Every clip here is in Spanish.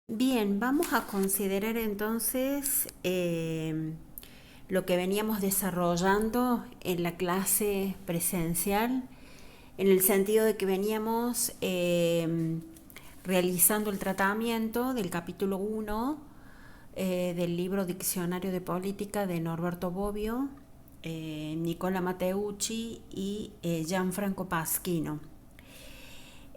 Bien, vamos a considerar entonces lo que veníamos desarrollando en la clase presencial, en el sentido de que veníamos realizando el tratamiento del capítulo 1 del libro Diccionario de Política de Norberto Bobbio, Nicola Matteucci y Gianfranco Pasquino.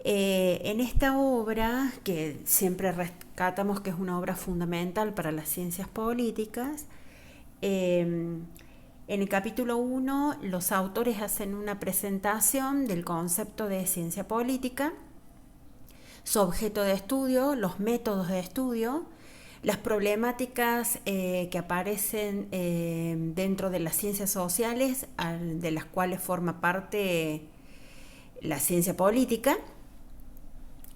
En esta obra, que siempre rescatamos que es una obra fundamental para las ciencias políticas, en el capítulo 1 los autores hacen una presentación del concepto de ciencia política, su objeto de estudio, los métodos de estudio, las problemáticas que aparecen dentro de las ciencias sociales, de las cuales forma parte la ciencia política.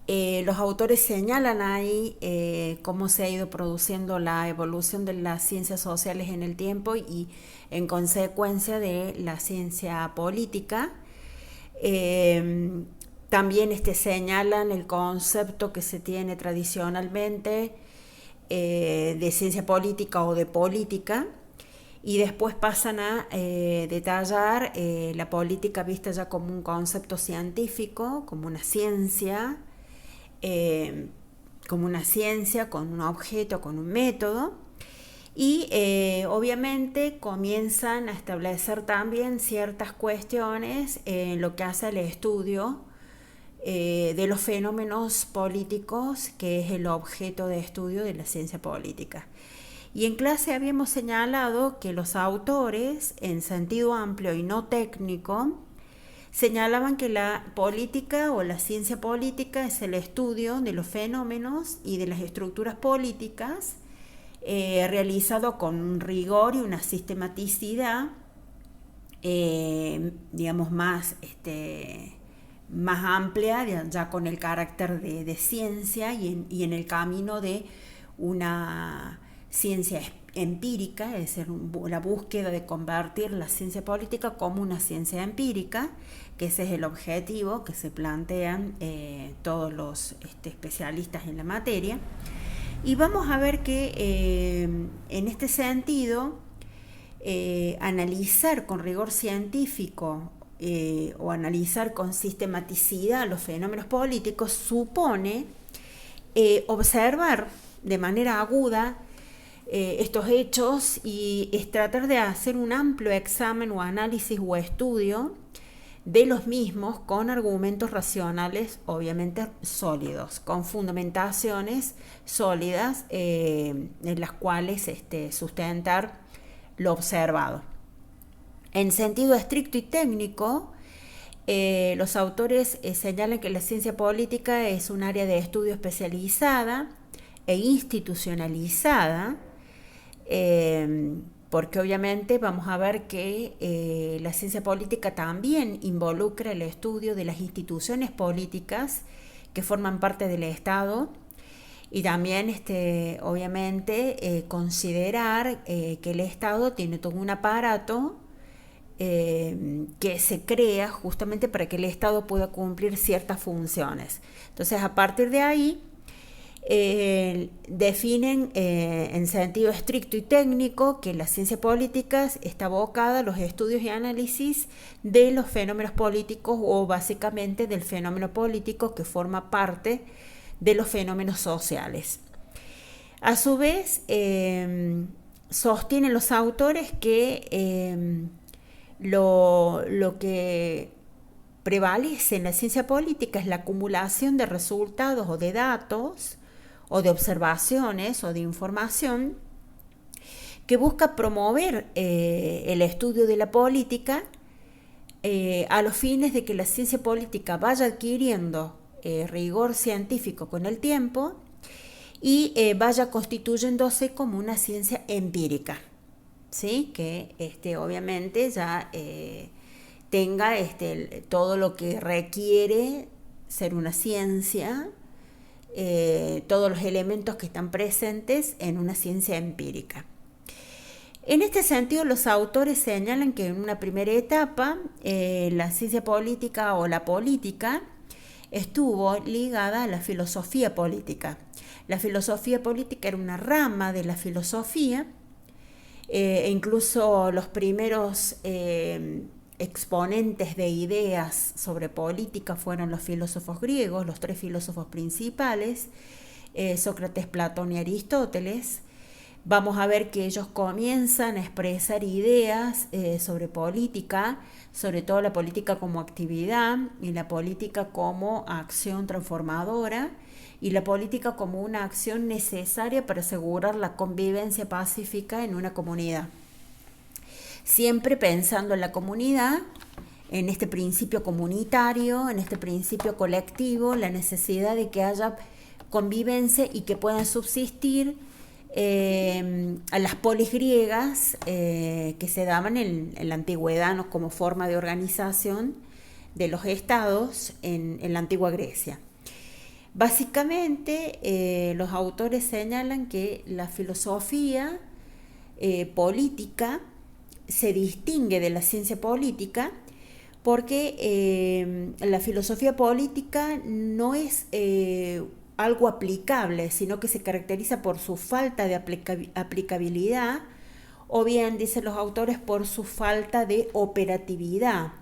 Los autores señalan ahí cómo se ha ido produciendo la evolución de las ciencias sociales en el tiempo y en consecuencia de la ciencia política. También señalan el concepto que se tiene tradicionalmente de ciencia política o de política, y después pasan a detallar la política vista ya como un concepto científico, como una ciencia, con un objeto, con un método, y obviamente comienzan a establecer también ciertas cuestiones en lo que hace al estudio de los fenómenos políticos, que es el objeto de estudio de la ciencia política. Y en clase habíamos señalado que los autores, en sentido amplio y no técnico, señalaban que la política o la ciencia política es el estudio de los fenómenos y de las estructuras políticas realizado con un rigor y una sistematicidad, digamos, más amplia, ya con el carácter de ciencia y en el camino de una ciencia empírica, es decir, la búsqueda de convertir la ciencia política como una ciencia empírica, que ese es el objetivo que se plantean todos los especialistas en la materia. Y vamos a ver que en este sentido, analizar con rigor científico o analizar con sistematicidad los fenómenos políticos supone observar de manera aguda estos hechos y es tratar de hacer un amplio examen o análisis o estudio de los mismos con argumentos racionales, obviamente sólidos, con fundamentaciones sólidas en las cuales sustentar lo observado. En sentido estricto y técnico, los autores señalan que la ciencia política es un área de estudio especializada e institucionalizada, porque obviamente vamos a ver que la ciencia política también involucra el estudio de las instituciones políticas que forman parte del Estado, y también obviamente considerar que el Estado tiene todo un aparato que se crea justamente para que el Estado pueda cumplir ciertas funciones. Entonces, a partir de ahí definen en sentido estricto y técnico que la ciencia política está abocada a los estudios y análisis de los fenómenos políticos, o básicamente del fenómeno político que forma parte de los fenómenos sociales. A su vez, sostienen los autores que lo que prevalece en la ciencia política es la acumulación de resultados o de datos o de observaciones o de información que busca promover el estudio de la política a los fines de que la ciencia política vaya adquiriendo rigor científico con el tiempo y vaya constituyéndose como una ciencia empírica, ¿sí? Que obviamente ya tenga todo lo que requiere ser una ciencia, todos los elementos que están presentes en una ciencia empírica. En este sentido, los autores señalan que en una primera etapa la ciencia política o la política estuvo ligada a la filosofía política. La filosofía política era una rama de la filosofía, e incluso los primeros exponentes de ideas sobre política fueron los filósofos griegos, los tres filósofos principales, Sócrates, Platón y Aristóteles. Vamos a ver que ellos comienzan a expresar ideas sobre política, sobre todo la política como actividad y la política como acción transformadora y la política como una acción necesaria para asegurar la convivencia pacífica en una comunidad. Siempre pensando en la comunidad, en este principio comunitario, en este principio colectivo, la necesidad de que haya convivencia y que puedan subsistir a las polis griegas que se daban en la antigüedad, ¿no?, como forma de organización de los estados en la antigua Grecia. Básicamente, los autores señalan que la filosofía política se distingue de la ciencia política porque la filosofía política no es algo aplicable, sino que se caracteriza por su falta de aplicabilidad, o bien, dicen los autores, por su falta de operatividad.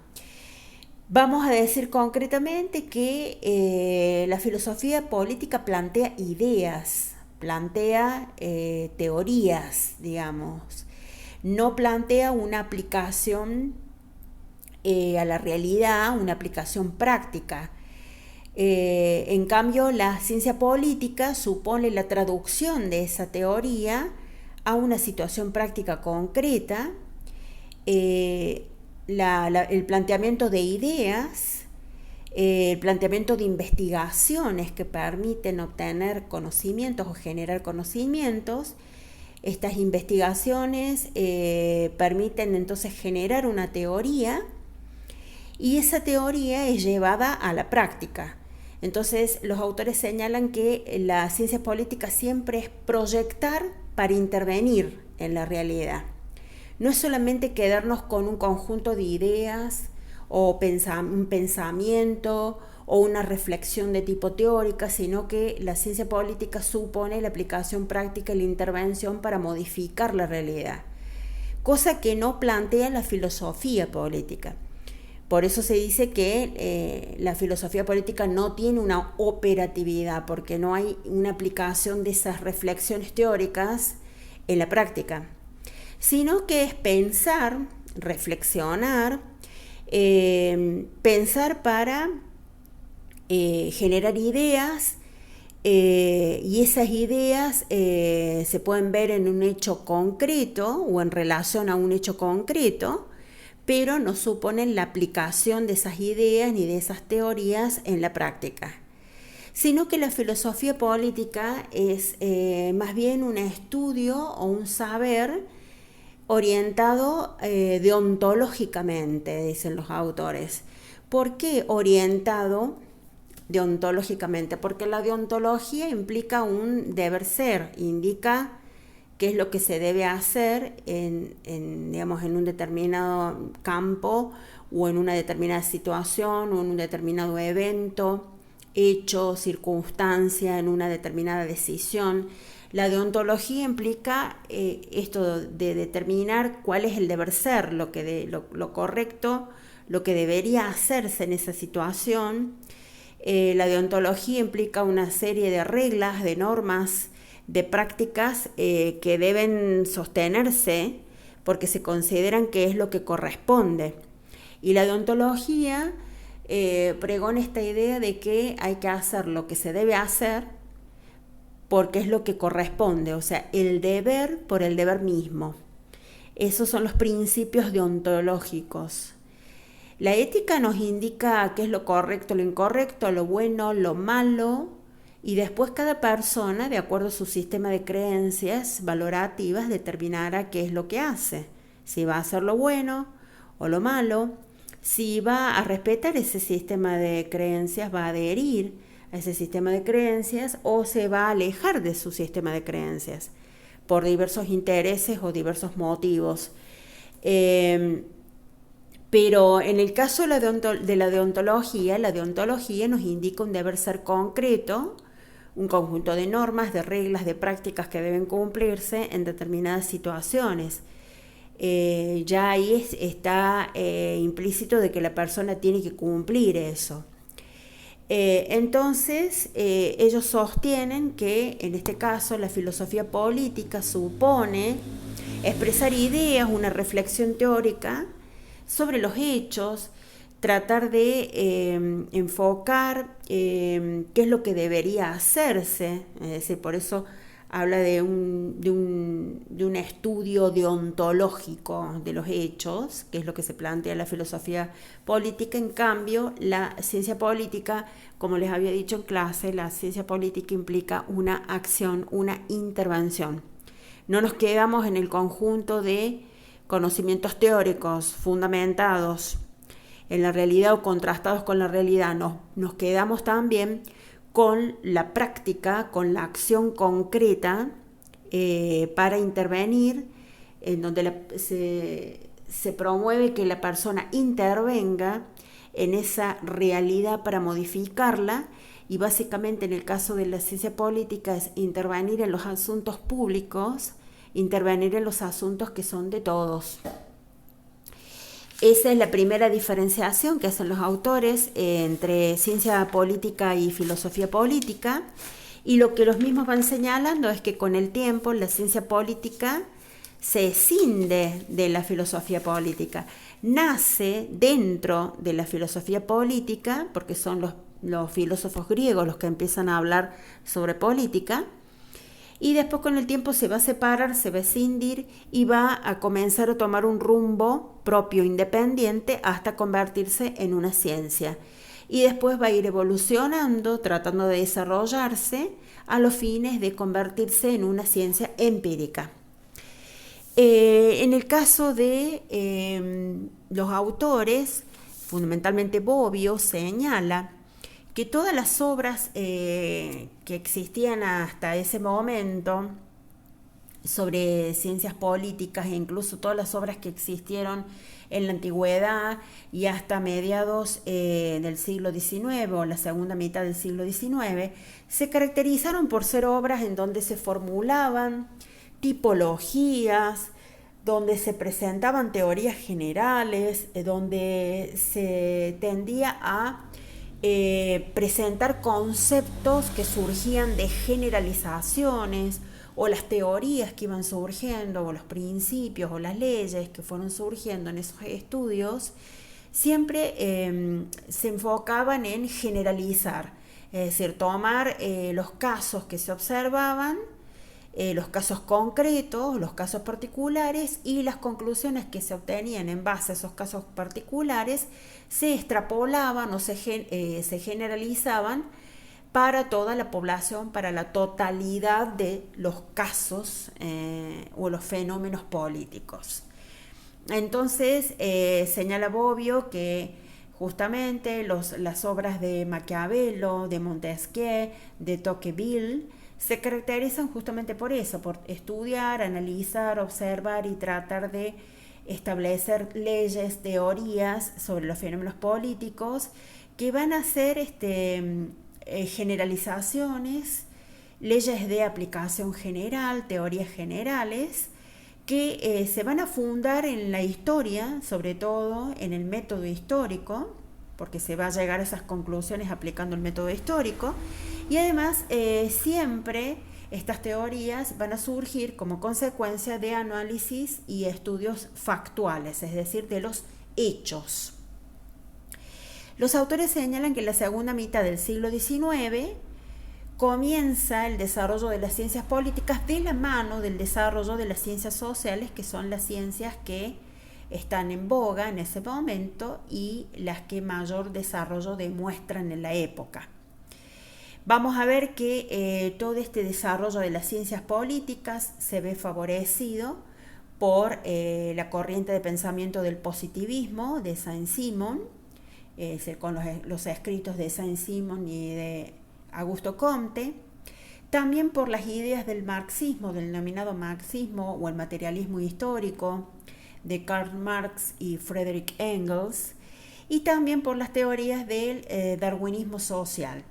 Vamos a decir concretamente que la filosofía política plantea ideas, plantea teorías, digamos, no plantea una aplicación a la realidad, una aplicación práctica. En cambio, la ciencia política supone la traducción de esa teoría a una situación práctica concreta, el planteamiento de ideas, el planteamiento de investigaciones que permiten obtener conocimientos o generar conocimientos. Estas investigaciones permiten entonces generar una teoría y esa teoría es llevada a la práctica. Entonces, los autores señalan que la ciencia política siempre es proyectar para intervenir en la realidad. No es solamente quedarnos con un conjunto de ideas o un pensamiento o una reflexión de tipo teórica, sino que la ciencia política supone la aplicación práctica y la intervención para modificar la realidad, cosa que no plantea la filosofía política. Por eso se dice que la filosofía política no tiene una operatividad, porque no hay una aplicación de esas reflexiones teóricas en la práctica, sino que es pensar, reflexionar, pensar para generar ideas, y esas ideas se pueden ver en un hecho concreto o en relación a un hecho concreto, pero no suponen la aplicación de esas ideas ni de esas teorías en la práctica, sino que la filosofía política es más bien un estudio o un saber orientado deontológicamente, dicen los autores. ¿Por qué orientado deontológicamente? Porque la deontología implica un deber ser, indica qué es lo que se debe hacer digamos, en un determinado campo o en una determinada situación o en un determinado evento, hecho, circunstancia, en una determinada decisión. La deontología implica esto de determinar cuál es el deber ser, lo correcto, lo que debería hacerse en esa situación. La deontología implica una serie de reglas, de normas, de prácticas que deben sostenerse porque se consideran que es lo que corresponde. Y la deontología pregona esta idea de que hay que hacer lo que se debe hacer porque es lo que corresponde, o sea, el deber por el deber mismo. Esos son los principios deontológicos. La ética nos indica qué es lo correcto, lo incorrecto, lo bueno, lo malo, y después cada persona, de acuerdo a su sistema de creencias valorativas, determinará qué es lo que hace, si va a hacer lo bueno o lo malo, si va a respetar ese sistema de creencias, va a adherir a ese sistema de creencias o se va a alejar de su sistema de creencias por diversos intereses o diversos motivos. Pero en el caso de la deontología nos indica un deber ser concreto, un conjunto de normas, de reglas, de prácticas que deben cumplirse en determinadas situaciones. Ya ahí está implícito de que la persona tiene que cumplir eso. Entonces, ellos sostienen que en este caso la filosofía política supone expresar ideas, una reflexión teórica sobre los hechos, tratar de enfocar qué es lo que debería hacerse, es decir, por eso habla de un estudio deontológico de los hechos, que es lo que se plantea en la filosofía política. En cambio, la ciencia política, como les había dicho en clase, la ciencia política implica una acción, una intervención. No nos quedamos en el conjunto de conocimientos teóricos fundamentados en la realidad o contrastados con la realidad, nos quedamos también con la práctica, con la acción concreta para intervenir, en donde se promueve que la persona intervenga en esa realidad para modificarla, y básicamente en el caso de la ciencia política es intervenir en los asuntos públicos, intervenir en los asuntos que son de todos. Esa es la primera diferenciación que hacen los autores entre ciencia política y filosofía política, y lo que los mismos van señalando es que con el tiempo la ciencia política se escinde de la filosofía política, nace dentro de la filosofía política, porque son los filósofos griegos los que empiezan a hablar sobre política, y después con el tiempo se va a separar, se va a escindir y va a comenzar a tomar un rumbo propio, independiente, hasta convertirse en una ciencia. Y después va a ir evolucionando, tratando de desarrollarse a los fines de convertirse en una ciencia empírica. En el caso de los autores, fundamentalmente Bobbio señala que todas las obras que existían hasta ese momento sobre ciencias políticas, e incluso todas las obras que existieron en la antigüedad y hasta mediados del siglo XIX o la segunda mitad del siglo XIX, se caracterizaron por ser obras en donde se formulaban tipologías, donde se presentaban teorías generales, donde se tendía a presentar conceptos que surgían de generalizaciones, o las teorías que iban surgiendo, o los principios o las leyes que fueron surgiendo en esos estudios, siempre se enfocaban en generalizar, es decir, tomar los casos que se observaban, los casos concretos, los casos particulares, y las conclusiones que se obtenían en base a esos casos particulares se extrapolaban o se generalizaban para toda la población, para la totalidad de los casos o los fenómenos políticos. Entonces señala Bobbio que justamente las obras de Maquiavelo, de Montesquieu, de Tocqueville se caracterizan justamente por eso, por estudiar, analizar, observar y tratar de establecer leyes, teorías sobre los fenómenos políticos que van a ser generalizaciones, leyes de aplicación general, teorías generales, que se van a fundar en la historia, sobre todo en el método histórico, porque se va a llegar a esas conclusiones aplicando el método histórico, y además siempre estas teorías van a surgir como consecuencia de análisis y estudios factuales, es decir, de los hechos. Los autores señalan que en la segunda mitad del siglo XIX comienza el desarrollo de las ciencias políticas de la mano del desarrollo de las ciencias sociales, que son las ciencias que están en boga en ese momento y las que mayor desarrollo demuestran en la época. Vamos a ver que todo este desarrollo de las ciencias políticas se ve favorecido por la corriente de pensamiento del positivismo de Saint-Simon, con los escritos de Saint-Simon y de Augusto Comte, también por las ideas del marxismo, del denominado marxismo o el materialismo histórico de Karl Marx y Friedrich Engels, y también por las teorías del darwinismo social.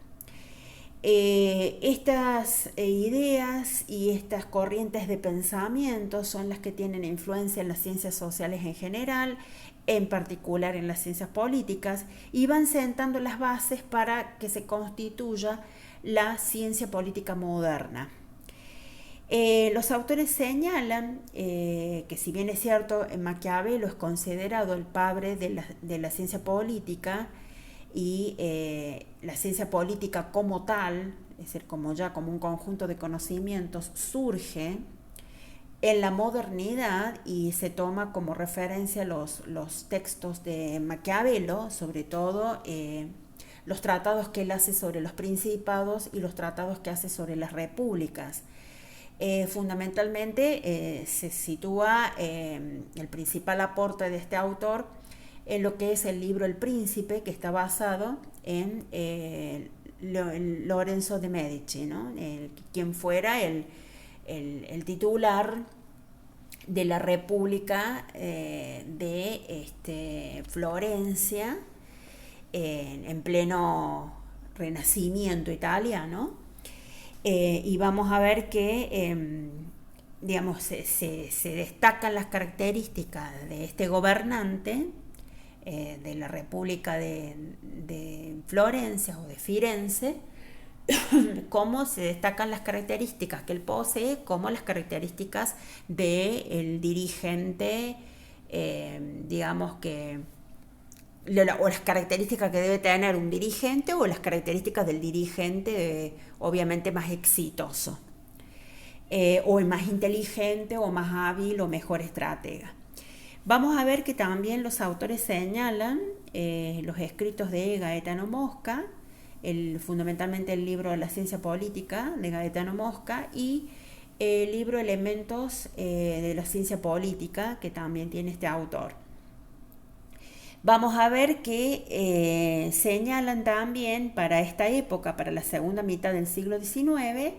Estas ideas y estas corrientes de pensamiento son las que tienen influencia en las ciencias sociales en general, en particular en las ciencias políticas, y van sentando las bases para que se constituya la ciencia política moderna. Los autores señalan que, si bien es cierto, Maquiavelo es considerado el padre de la ciencia política, y la ciencia política como tal, es decir, como un conjunto de conocimientos, surge en la modernidad y se toma como referencia los textos de Maquiavelo, sobre todo los tratados que él hace sobre los principados y los tratados que hace sobre las repúblicas. Fundamentalmente se sitúa el principal aporte de este autor en lo que es el libro El Príncipe, que está basado en Lorenzo de Medici, ¿no? Quien fuera el titular de la República de Florencia en pleno Renacimiento italiano. Y vamos a ver que digamos, se destacan las características de este gobernante de la República de Florencia o de Firenze, cómo se destacan las características que él posee, como las características del dirigente, digamos que, o las características que debe tener un dirigente, o las características del dirigente obviamente más exitoso, o el más inteligente, o más hábil, o mejor estratega. Vamos a ver que también los autores señalan los escritos de Gaetano Mosca, fundamentalmente el libro La ciencia política de Gaetano Mosca, y el libro Elementos de la ciencia política, que también tiene este autor. Vamos a ver que señalan también para esta época, para la segunda mitad del siglo XIX,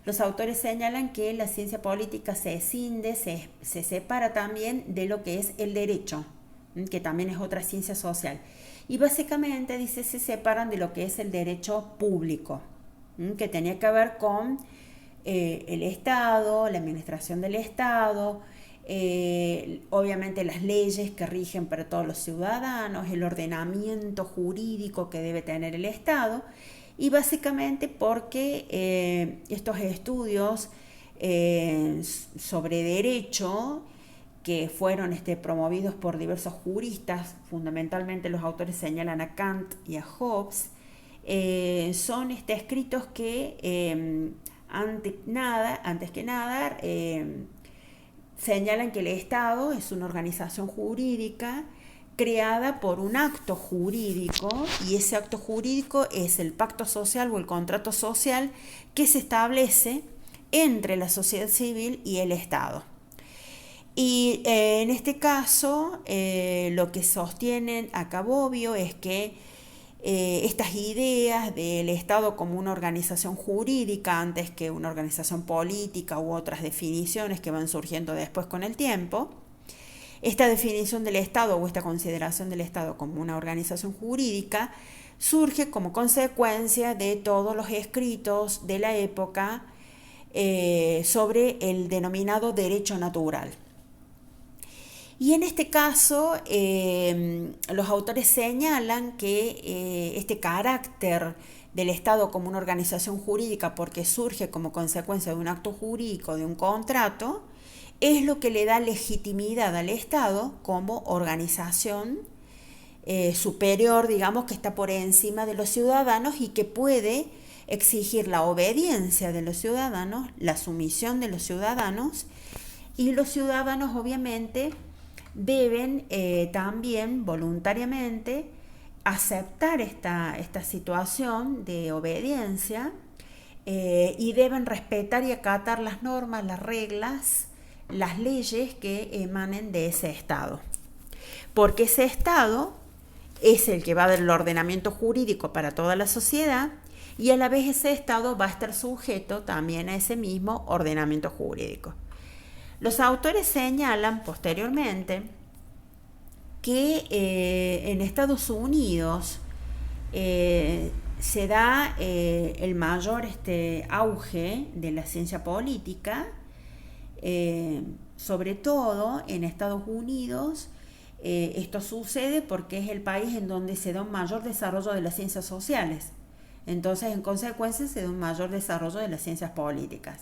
los autores señalan que la ciencia política se escinde, se separa también de lo que es el derecho, que también es otra ciencia social. Y básicamente, dice, se separan de lo que es el derecho público, que tenía que ver con el Estado, la administración del Estado, obviamente las leyes que rigen para todos los ciudadanos, el ordenamiento jurídico que debe tener el Estado. Y básicamente porque estos estudios sobre derecho, que fueron promovidos por diversos juristas, fundamentalmente los autores señalan a Kant y a Hobbes, son escritos que antes que nada señalan que el Estado es una organización jurídica creada por un acto jurídico, y ese acto jurídico es el pacto social o el contrato social que se establece entre la sociedad civil y el Estado. Y en este caso lo que sostienen acá Bobbio es que estas ideas del Estado como una organización jurídica antes que una organización política u otras definiciones que van surgiendo después con el tiempo, esta definición del Estado o esta consideración del Estado como una organización jurídica surge como consecuencia de todos los escritos de la época sobre el denominado derecho natural. Y en este caso, los autores señalan que este carácter del Estado como una organización jurídica, porque surge como consecuencia de un acto jurídico, de un contrato, es lo que le da legitimidad al Estado como organización superior, digamos, que está por encima de los ciudadanos y que puede exigir la obediencia de los ciudadanos, la sumisión de los ciudadanos, y los ciudadanos obviamente deben también voluntariamente aceptar esta situación de obediencia y deben respetar y acatar las normas, las reglas, las leyes que emanen de ese Estado. Porque ese Estado es el que va a dar el ordenamiento jurídico para toda la sociedad, y a la vez ese Estado va a estar sujeto también a ese mismo ordenamiento jurídico. Los autores señalan posteriormente que en Estados Unidos se da el mayor auge de la ciencia política, sobre todo en Estados Unidos. Esto sucede porque es el país en donde se da un mayor desarrollo de las ciencias sociales. Entonces, en consecuencia, se da un mayor desarrollo de las ciencias políticas.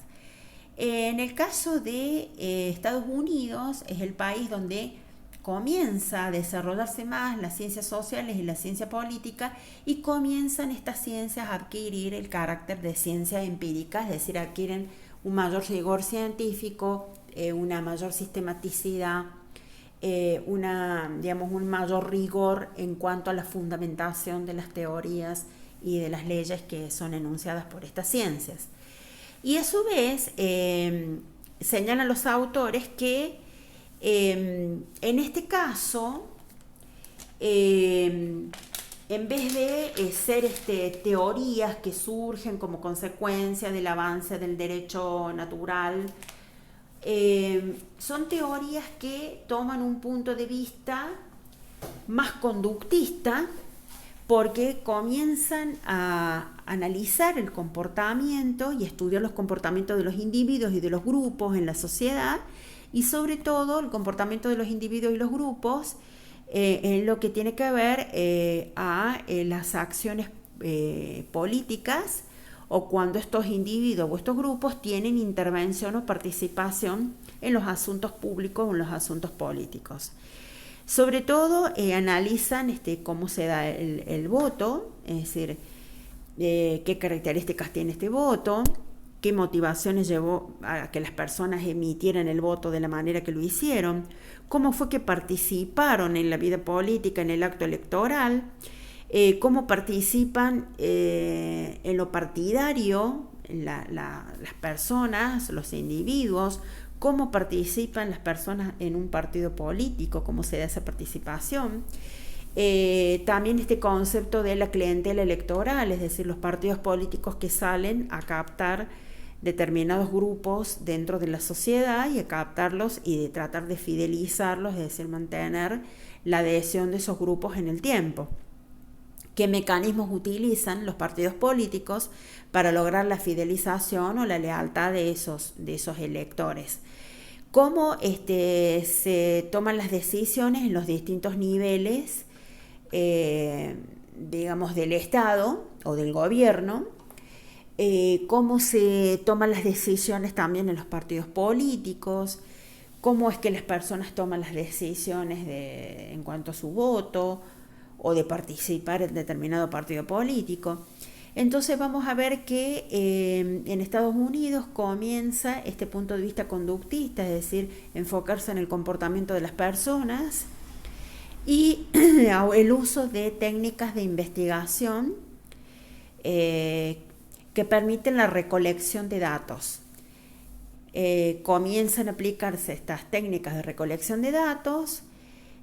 En el caso de Estados Unidos, es el país donde comienza a desarrollarse más las ciencias sociales y la ciencia política, y comienzan estas ciencias a adquirir el carácter de ciencia empírica, es decir, adquieren un mayor rigor científico, una mayor sistematicidad, un mayor rigor en cuanto a la fundamentación de las teorías y de las leyes que son enunciadas por estas ciencias. Y a su vez señalan los autores que en este caso, en vez de ser teorías que surgen como consecuencia del avance del derecho natural, son teorías que toman un punto de vista más conductista, porque comienzan a analizar el comportamiento y estudiar los comportamientos de los individuos y de los grupos en la sociedad, y sobre todo el comportamiento de los individuos y los grupos en lo que tiene que ver a las acciones políticas, o cuando estos individuos o estos grupos tienen intervención o participación en los asuntos públicos o en los asuntos políticos. Sobre todo analizan cómo se da el voto, es decir, qué características tiene este voto, qué motivaciones llevó a que las personas emitieran el voto de la manera que lo hicieron, cómo fue que participaron en la vida política, en el acto electoral, cómo participan en lo partidario las personas, los individuos, cómo participan las personas en un partido político, cómo se da esa participación. También este concepto de la clientela electoral, es decir, los partidos políticos que salen a captar determinados grupos dentro de la sociedad y a captarlos y de tratar de fidelizarlos, es decir, mantener la adhesión de esos grupos en el tiempo. ¿Qué mecanismos utilizan los partidos políticos para lograr la fidelización o la lealtad de esos electores? ¿Cómo se toman las decisiones en los distintos niveles, del Estado o del gobierno? Cómo se toman las decisiones también en los partidos políticos, cómo es que las personas toman las decisiones en cuanto a su voto o de participar en determinado partido político. Entonces vamos a ver que en Estados Unidos comienza este punto de vista conductista, es decir, enfocarse en el comportamiento de las personas y el uso de técnicas de investigación que permiten la recolección de datos. Comienzan a aplicarse estas técnicas de recolección de datos.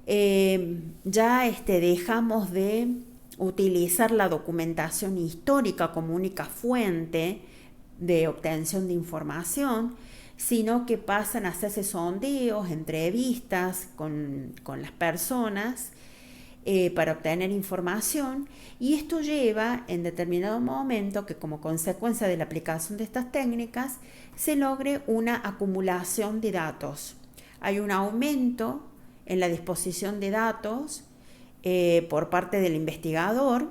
Ya dejamos de utilizar la documentación histórica como única fuente de obtención de información, sino que pasan a hacerse sondeos, entrevistas con las personas para obtener información, y esto lleva en determinado momento que, como consecuencia de la aplicación de estas técnicas, se logre una acumulación de datos. Hay un aumento en la disposición de datos por parte del investigador,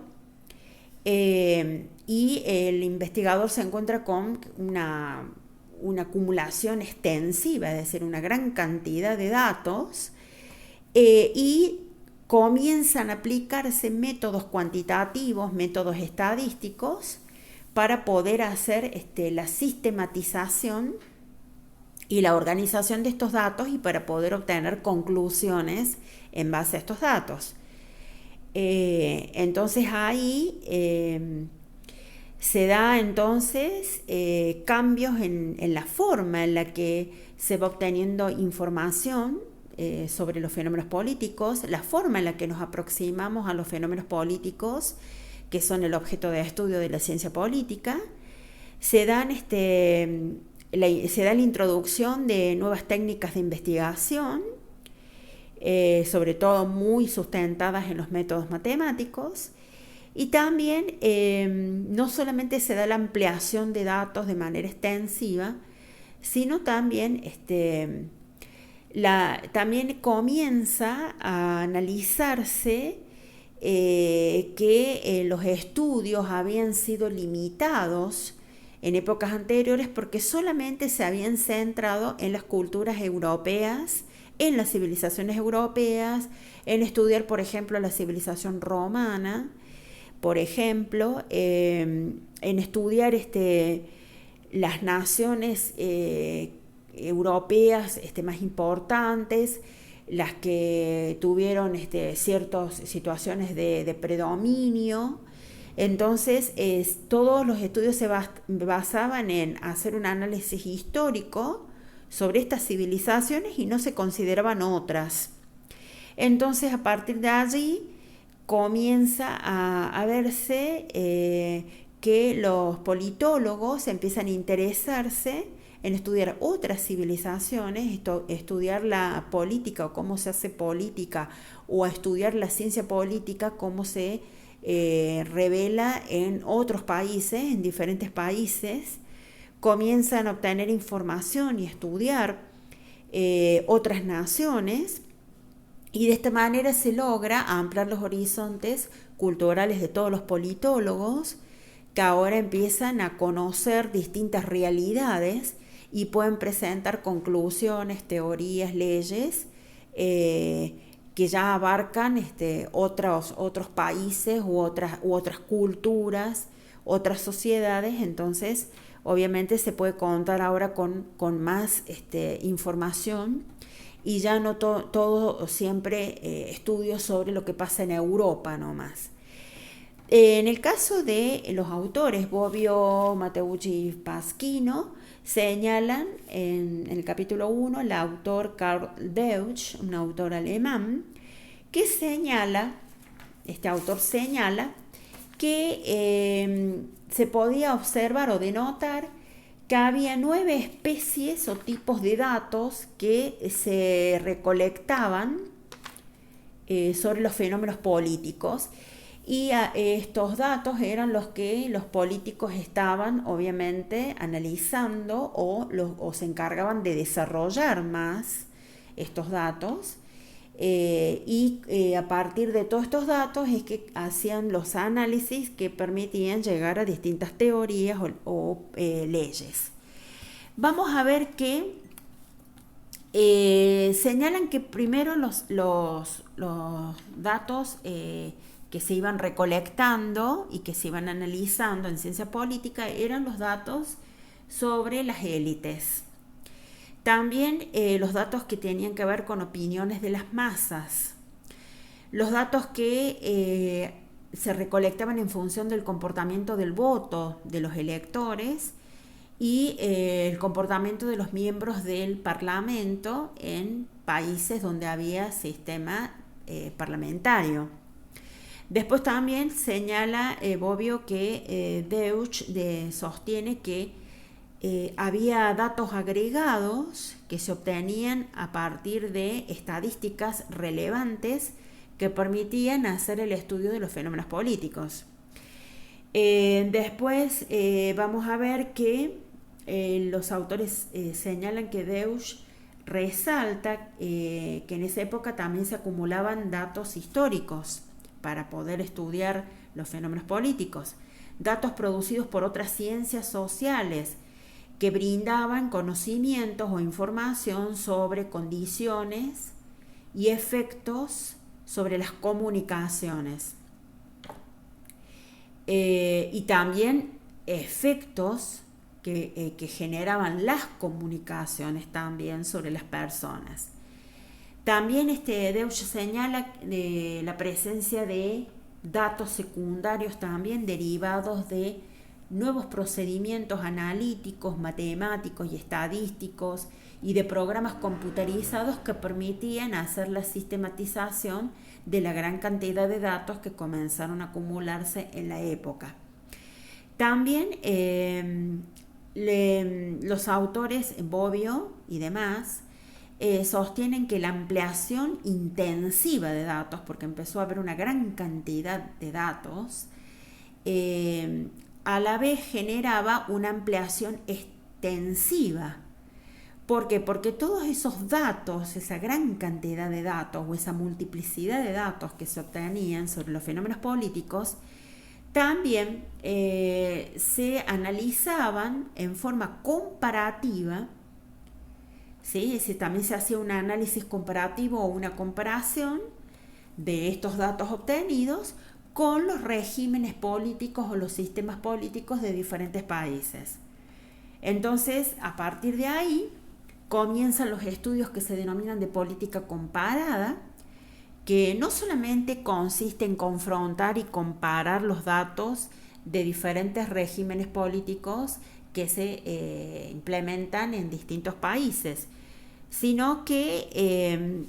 y el investigador se encuentra con una acumulación extensiva, es decir, una gran cantidad de datos, y comienzan a aplicarse métodos cuantitativos, métodos estadísticos, para poder hacer la sistematización y la organización de estos datos, y para poder obtener conclusiones en base a estos datos. Entonces ahí se da entonces cambios en la forma en la que se va obteniendo información sobre los fenómenos políticos, la forma en la que nos aproximamos a los fenómenos políticos, que son el objeto de estudio de la ciencia política. Se da la introducción de nuevas técnicas de investigación, sobre todo muy sustentadas en los métodos matemáticos. Y también no solamente se da la ampliación de datos de manera extensiva, sino también también comienza a analizarse que los estudios habían sido limitados en épocas anteriores porque solamente se habían centrado en las culturas europeas, en las civilizaciones europeas, en estudiar, por ejemplo, la civilización romana, por ejemplo, en estudiar las naciones europeas más importantes, las que tuvieron ciertas situaciones de predominio. Entonces, todos los estudios se basaban en hacer un análisis histórico sobre estas civilizaciones y no se consideraban otras. Entonces, a partir de allí comienza a verse que los politólogos empiezan a interesarse en estudiar otras civilizaciones, estudiar la política o cómo se hace política, o a estudiar la ciencia política, cómo se revela en otros países, en diferentes países. Comienzan a obtener información y estudiar otras naciones, y de esta manera se logra ampliar los horizontes culturales de todos los politólogos, que ahora empiezan a conocer distintas realidades y pueden presentar conclusiones, teorías, leyes que ya abarcan otros países u otras culturas, otras sociedades. Entonces, obviamente se puede contar ahora con más información, y ya no todo siempre estudios sobre lo que pasa en Europa nomás. En el caso de los autores Bobbio, Matteucci y Pasquino, señalan en el capítulo 1 el autor Karl Deutsch, un autor alemán, que este autor señala que se podía observar o denotar que había 9 especies o tipos de datos que se recolectaban sobre los fenómenos políticos, y estos datos eran los que los políticos estaban obviamente analizando o se encargaban de desarrollar más estos datos, a partir de todos estos datos es que hacían los análisis que permitían llegar a distintas teorías o leyes. Vamos a ver que señalan que primero los datos que se iban recolectando y que se iban analizando en ciencia política eran los datos sobre las élites. También los datos que tenían que ver con opiniones de las masas. Los datos que se recolectaban en función del comportamiento del voto de los electores y el comportamiento de los miembros del Parlamento en países donde había sistema parlamentario. Después también señala Bobbio que Deutsch sostiene que había datos agregados que se obtenían a partir de estadísticas relevantes que permitían hacer el estudio de los fenómenos políticos. Después vamos a ver que los autores señalan que Deutsch resalta que en esa época también se acumulaban datos históricos para poder estudiar los fenómenos políticos, datos producidos por otras ciencias sociales que brindaban conocimientos o información sobre condiciones y efectos sobre las comunicaciones, y también efectos que generaban las comunicaciones también sobre las personas. También Deutsch señala la presencia de datos secundarios también derivados de nuevos procedimientos analíticos, matemáticos y estadísticos, y de programas computarizados que permitían hacer la sistematización de la gran cantidad de datos que comenzaron a acumularse en la época. También los autores Bobbio y demás sostienen que la ampliación intensiva de datos, porque empezó a haber una gran cantidad de datos, a la vez generaba una ampliación extensiva. ¿Por qué? Porque todos esos datos, esa gran cantidad de datos o esa multiplicidad de datos que se obtenían sobre los fenómenos políticos, también se analizaban en forma comparativa. ¿Sí? También se hacía un análisis comparativo o una comparación de estos datos obtenidos con los regímenes políticos o los sistemas políticos de diferentes países. Entonces, a partir de ahí, comienzan los estudios que se denominan de política comparada, que no solamente consiste en confrontar y comparar los datos de diferentes regímenes políticos que se implementan en distintos países, sino que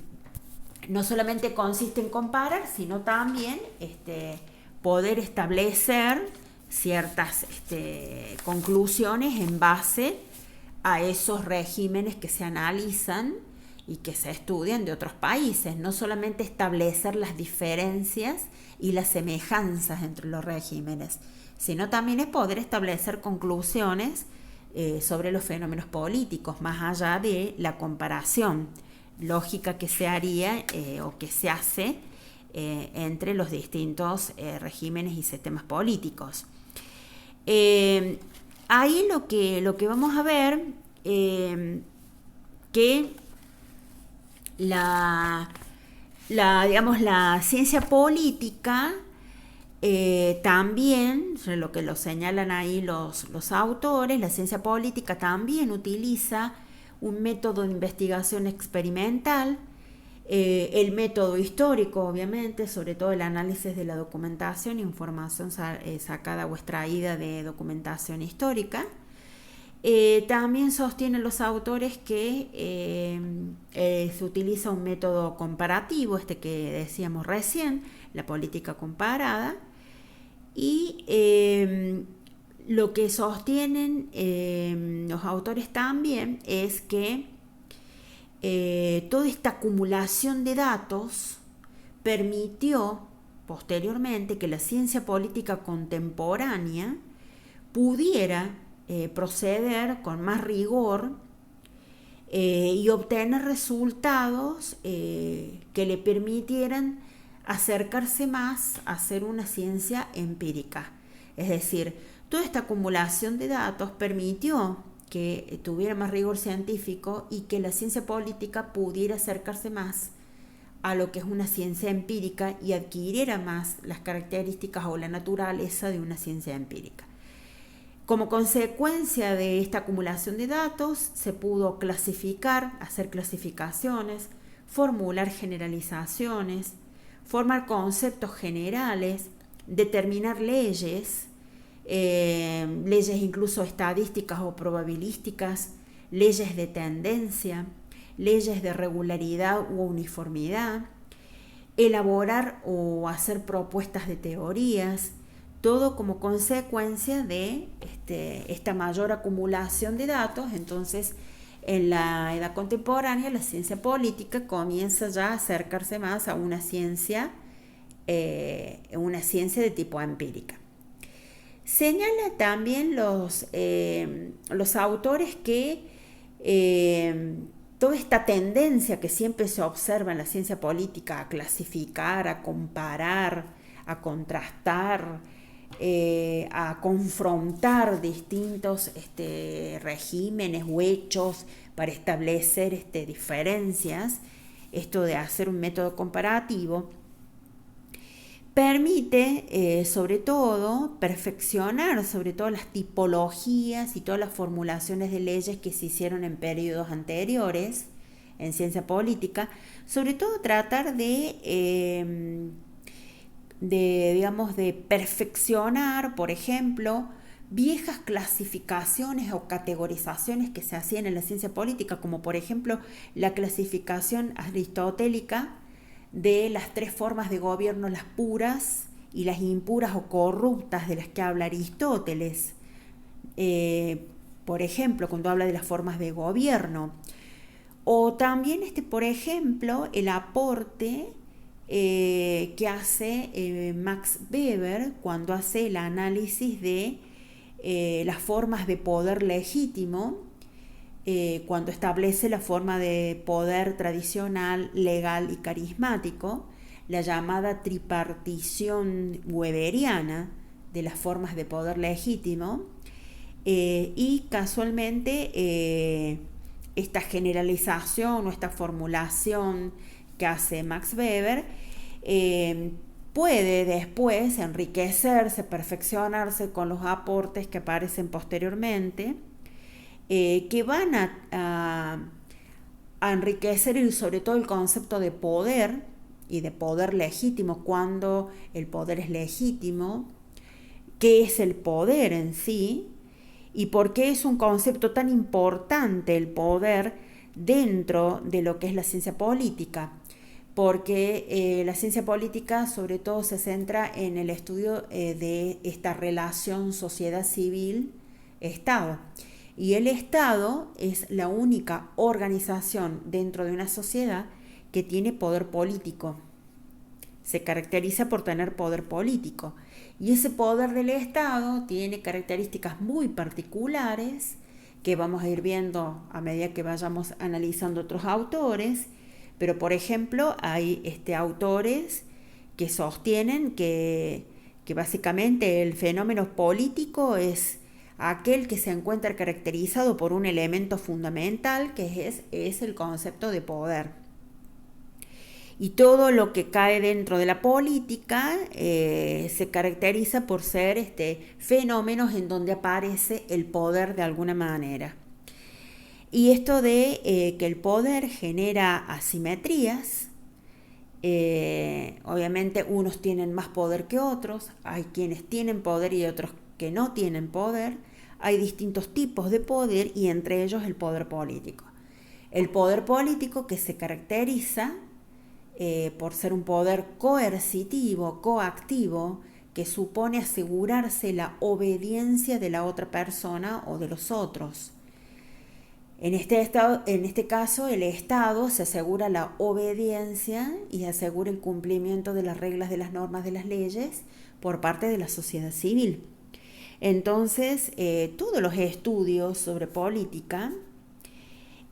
no solamente consiste en comparar, sino también poder establecer ciertas conclusiones en base a esos regímenes que se analizan y que se estudian de otros países, no solamente establecer las diferencias y las semejanzas entre los regímenes, sino también es poder establecer conclusiones sobre los fenómenos políticos, más allá de la comparación lógica que se haría o que se hace entre los distintos regímenes y sistemas políticos. Ahí lo que vamos a ver, que digamos, la ciencia política también, lo que lo señalan ahí los autores, la ciencia política también utiliza un método de investigación experimental, el método histórico, obviamente, sobre todo el análisis de la documentación, información sacada o extraída de documentación histórica. También sostienen los autores que se utiliza un método comparativo, que decíamos recién, la política comparada, y lo que sostienen los autores también es que toda esta acumulación de datos permitió posteriormente que la ciencia política contemporánea pudiera proceder con más rigor y obtener resultados que le permitieran acercarse más a ser una ciencia empírica. Es decir, toda esta acumulación de datos permitió que tuviera más rigor científico y que la ciencia política pudiera acercarse más a lo que es una ciencia empírica y adquiriera más las características o la naturaleza de una ciencia empírica. Como consecuencia de esta acumulación de datos, se pudo clasificar, hacer clasificaciones, formular generalizaciones, formar conceptos generales, determinar leyes, leyes incluso estadísticas o probabilísticas, leyes de tendencia, leyes de regularidad u uniformidad, elaborar o hacer propuestas de teorías, todo como consecuencia de esta mayor acumulación de datos. Entonces, en la edad contemporánea, la ciencia política comienza ya a acercarse más a una ciencia de tipo empírica. Señala también los autores que toda esta tendencia que siempre se observa en la ciencia política a clasificar, a comparar, a contrastar, a confrontar distintos regímenes o hechos para establecer diferencias, esto de hacer un método comparativo, permite sobre todo perfeccionar sobre todo las tipologías y todas las formulaciones de leyes que se hicieron en periodos anteriores en ciencia política, sobre todo tratar de perfeccionar, por ejemplo, viejas clasificaciones o categorizaciones que se hacían en la ciencia política, como por ejemplo la clasificación aristotélica de las tres formas de gobierno, las puras y las impuras o corruptas, de las que habla Aristóteles, por ejemplo, cuando habla de las formas de gobierno, O también, por ejemplo, el aporte que hace Max Weber cuando hace el análisis de las formas de poder legítimo, cuando establece la forma de poder tradicional, legal y carismático, la llamada tripartición weberiana de las formas de poder legítimo, y casualmente esta generalización o esta formulación que hace Max Weber puede después enriquecerse, perfeccionarse con los aportes que aparecen posteriormente, que van a enriquecer sobre todo el concepto de poder y de poder legítimo, cuando el poder es legítimo, qué es el poder en sí y por qué es un concepto tan importante el poder dentro de lo que es la ciencia política. Porque la ciencia política sobre todo se centra en el estudio de esta relación sociedad civil-Estado. Y el Estado es la única organización dentro de una sociedad que tiene poder político. Se caracteriza por tener poder político. Y ese poder del Estado tiene características muy particulares que vamos a ir viendo a medida que vayamos analizando otros autores. Pero, por ejemplo, hay autores que sostienen que básicamente el fenómeno político es aquel que se encuentra caracterizado por un elemento fundamental que es el concepto de poder. Y todo lo que cae dentro de la política se caracteriza por ser fenómenos en donde aparece el poder de alguna manera. Y esto de que el poder genera asimetrías, obviamente unos tienen más poder que otros, hay quienes tienen poder y otros que no tienen poder, hay distintos tipos de poder y entre ellos el poder político. El poder político que se caracteriza por ser un poder coercitivo, coactivo, que supone asegurarse la obediencia de la otra persona o de los otros. En este caso, el Estado se asegura la obediencia y asegura el cumplimiento de las reglas, de las normas, de las leyes por parte de la sociedad civil. Entonces, todos los estudios sobre política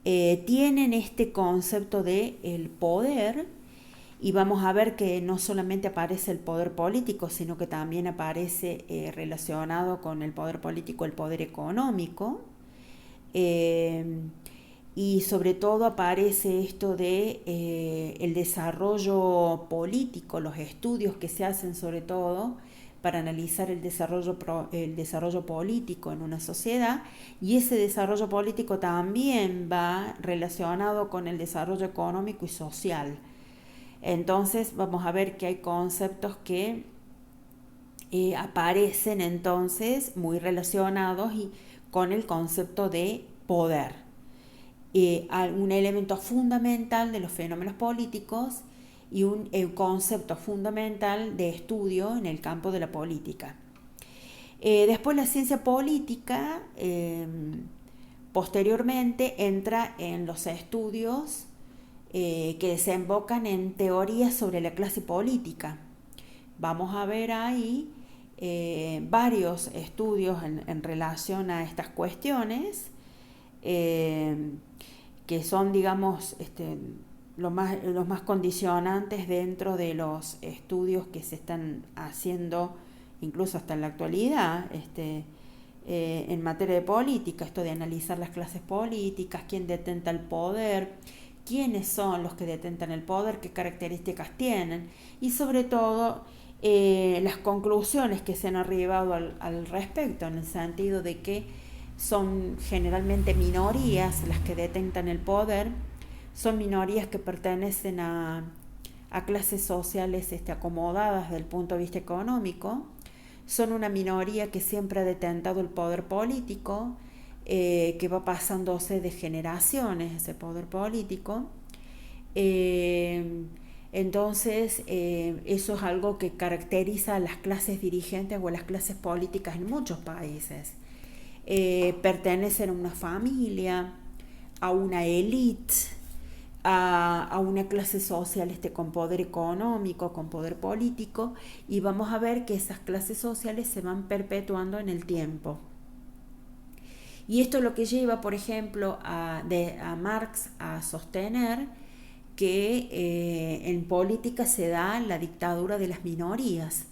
tienen este concepto de el poder, y vamos a ver que no solamente aparece el poder político, sino que también aparece relacionado con el poder político el poder económico. Y sobre todo aparece esto de el desarrollo político, los estudios que se hacen sobre todo para analizar el desarrollo político en una sociedad, y ese desarrollo político también va relacionado con el desarrollo económico y social. Entonces vamos a ver que hay conceptos que aparecen entonces muy relacionados con el concepto de poder. Un elemento fundamental de los fenómenos políticos y un concepto fundamental de estudio en el campo de la política. Después la ciencia política posteriormente entra en los estudios que desembocan en teorías sobre la clase política. Vamos a ver ahí varios estudios en relación a estas cuestiones, que son, digamos, los más condicionantes dentro de los estudios que se están haciendo incluso hasta en la actualidad en materia de política, esto de analizar las clases políticas, quién detenta el poder, quiénes son los que detentan el poder, qué características tienen, y sobre todo las conclusiones que se han arribado al respecto, en el sentido de que son generalmente minorías las que detentan el poder, son minorías que pertenecen a clases sociales acomodadas desde el punto de vista económico, son una minoría que siempre ha detentado el poder político, que va pasándose de generaciones ese poder político. Entonces, eso es algo que caracteriza a las clases dirigentes o a las clases políticas en muchos países. Pertenecen a una familia, a una élite, a una clase social con poder económico, con poder político, y vamos a ver que esas clases sociales se van perpetuando en el tiempo. Y esto es lo que lleva, por ejemplo, a Marx a sostener que en política se da la dictadura de las minorías,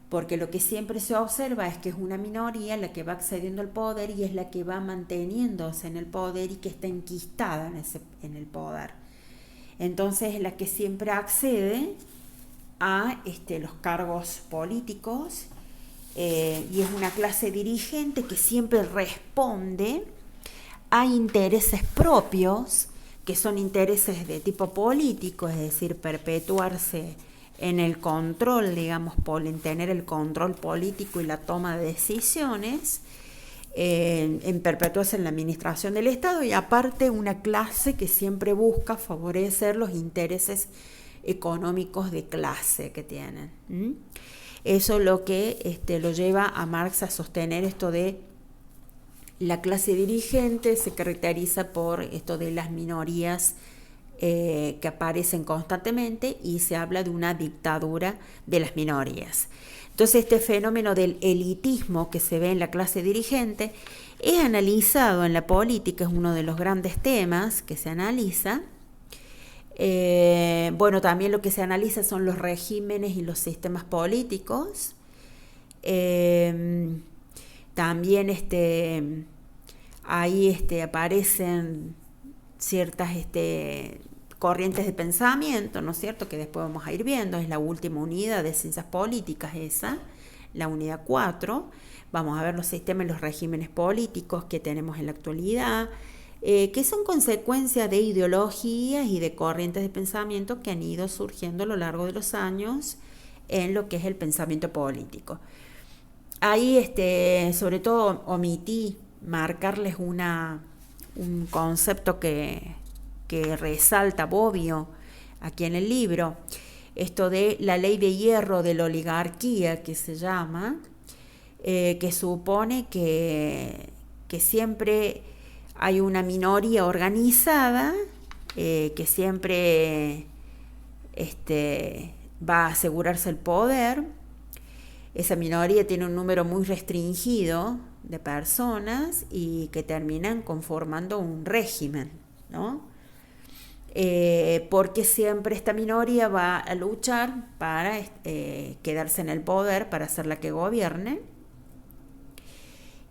porque lo que siempre se observa es que es una minoría la que va accediendo al poder y es la que va manteniéndose en el poder y que está enquistada en el poder. Entonces es la que siempre accede a los cargos políticos, y es una clase dirigente que siempre responde a intereses propios, que son intereses de tipo político, es decir, perpetuarse en el control, digamos, en tener el control político y la toma de decisiones, en perpetuarse en la administración del Estado, y aparte una clase que siempre busca favorecer los intereses económicos de clase que tienen. Eso es lo que lo lleva a Marx a sostener esto de la clase dirigente se caracteriza por esto de las minorías que aparecen constantemente, y se habla de una dictadura de las minorías. Entonces este fenómeno del elitismo que se ve en la clase dirigente es analizado en la política, es uno de los grandes temas que se analiza. Bueno, también lo que se analiza son los regímenes y los sistemas políticos. También ahí aparecen ciertas corrientes de pensamiento, ¿no es cierto?, que después vamos a ir viendo. Es la última unidad de ciencias políticas esa, la unidad 4. Vamos a ver los sistemas y los regímenes políticos que tenemos en la actualidad, que son consecuencia de ideologías y de corrientes de pensamiento que han ido surgiendo a lo largo de los años en lo que es el pensamiento político. Ahí, sobre todo, omití marcarles un concepto que resalta Bobbio aquí en el libro, esto de la ley de hierro de la oligarquía, que se llama, que supone que siempre hay una minoría organizada, que siempre va a asegurarse el poder. Esa minoría tiene un número muy restringido de personas y que terminan conformando un régimen, ¿no? Porque siempre esta minoría va a luchar para quedarse en el poder, para ser la que gobierne.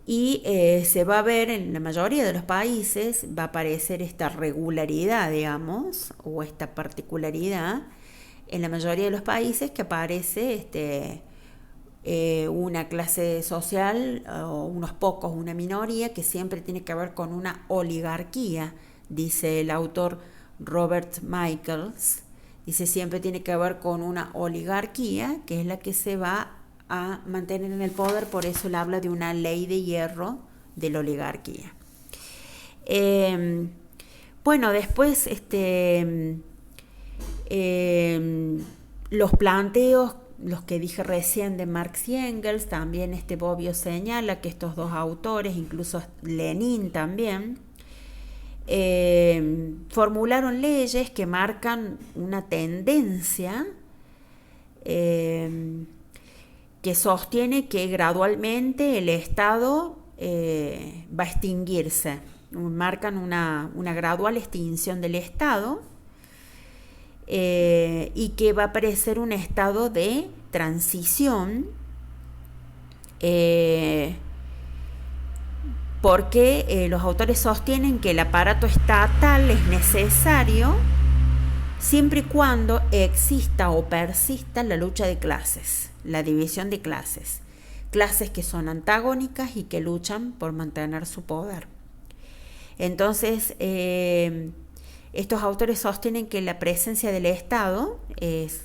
Y se va a ver en la mayoría de los países, va a aparecer esta regularidad, digamos, o esta particularidad en la mayoría de los países, que aparece una clase social, o unos pocos, una minoría, que siempre tiene que ver con una oligarquía, dice el autor Robert Michaels. Dice, siempre tiene que ver con una oligarquía, que es la que se va a mantener en el poder. Por eso él habla de una ley de hierro de la oligarquía. Bueno, después los planteos, los que dije recién de Marx y Engels, también Bobbio señala que estos dos autores, incluso Lenin también, formularon leyes que marcan una tendencia que sostiene que gradualmente el Estado va a extinguirse. Marcan una gradual extinción del Estado, y que va a aparecer un estado de transición, porque los autores sostienen que el aparato estatal es necesario siempre y cuando exista o persista la lucha de clases, la división de clases que son antagónicas y que luchan por mantener su poder. Entonces, estos autores sostienen que la presencia del Estado es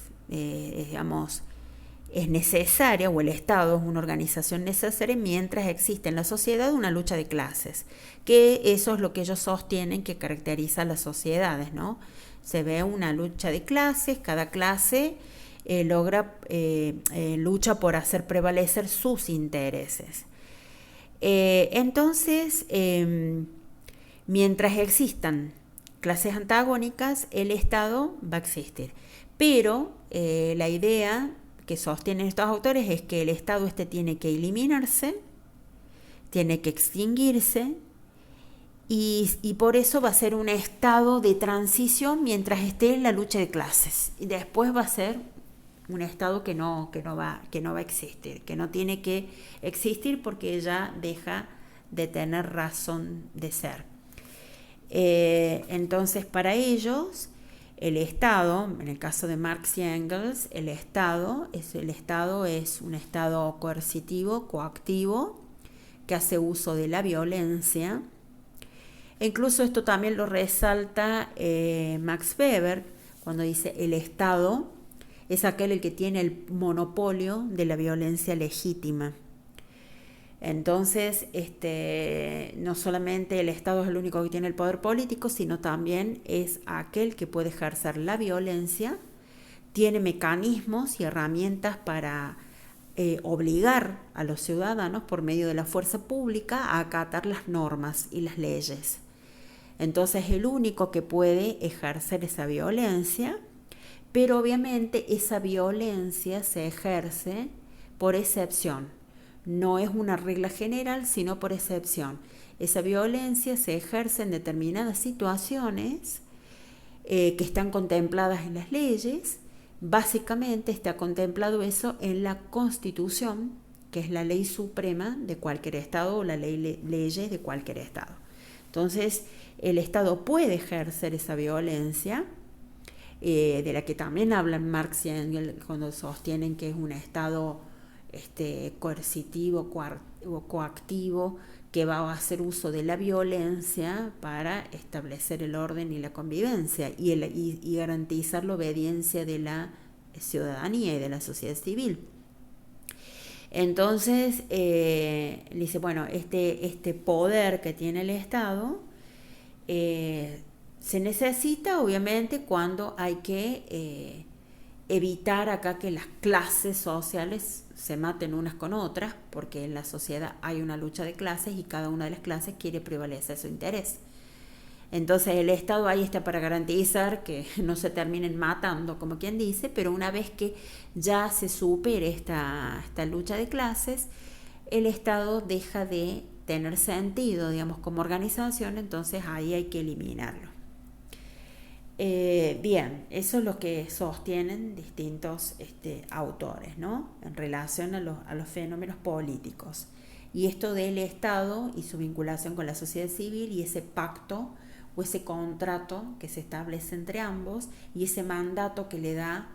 necesaria, o el Estado es una organización necesaria mientras existe en la sociedad una lucha de clases, que eso es lo que ellos sostienen que caracteriza a las sociedades, ¿no? Se ve una lucha de clases, cada clase lucha por hacer prevalecer sus intereses. Entonces, mientras existan clases antagónicas, el Estado va a existir. Pero la idea que sostienen estos autores es que el Estado tiene que eliminarse, tiene que extinguirse, y por eso va a ser un estado de transición mientras esté en la lucha de clases. Y después va a ser un estado que no va a existir, que no tiene que existir porque ya deja de tener razón de ser. Entonces, para ellos, el Estado, en el caso de Marx y Engels, el Estado es un Estado coercitivo, coactivo, que hace uso de la violencia. E incluso esto también lo resalta Max Weber cuando dice el Estado es aquel el que tiene el monopolio de la violencia legítima. Entonces, no solamente el Estado es el único que tiene el poder político, sino también es aquel que puede ejercer la violencia, tiene mecanismos y herramientas para obligar a los ciudadanos por medio de la fuerza pública a acatar las normas y las leyes. Entonces, el único que puede ejercer esa violencia, pero obviamente esa violencia se ejerce por excepción. No es una regla general, sino por excepción. Esa violencia se ejerce en determinadas situaciones que están contempladas en las leyes. Básicamente está contemplado eso en la Constitución, que es la ley suprema de cualquier Estado o la leyes de cualquier Estado. Entonces, el Estado puede ejercer esa violencia, de la que también hablan Marx y Engels cuando sostienen que es un Estado coercitivo o coactivo que va a hacer uso de la violencia para establecer el orden y la convivencia y garantizar la obediencia de la ciudadanía y de la sociedad civil. Entonces, dice, bueno, este poder que tiene el Estado se necesita obviamente cuando hay que evitar acá que las clases sociales se maten unas con otras, porque en la sociedad hay una lucha de clases y cada una de las clases quiere prevalecer su interés. Entonces el Estado ahí está para garantizar que no se terminen matando, como quien dice, pero una vez que ya se supere esta lucha de clases, el Estado deja de tener sentido, digamos, como organización, entonces ahí hay que eliminarlo. Bien, eso es lo que sostienen distintos autores, ¿no? En relación a los fenómenos políticos. Y esto del Estado y su vinculación con la sociedad civil y ese pacto o ese contrato que se establece entre ambos y ese mandato que le da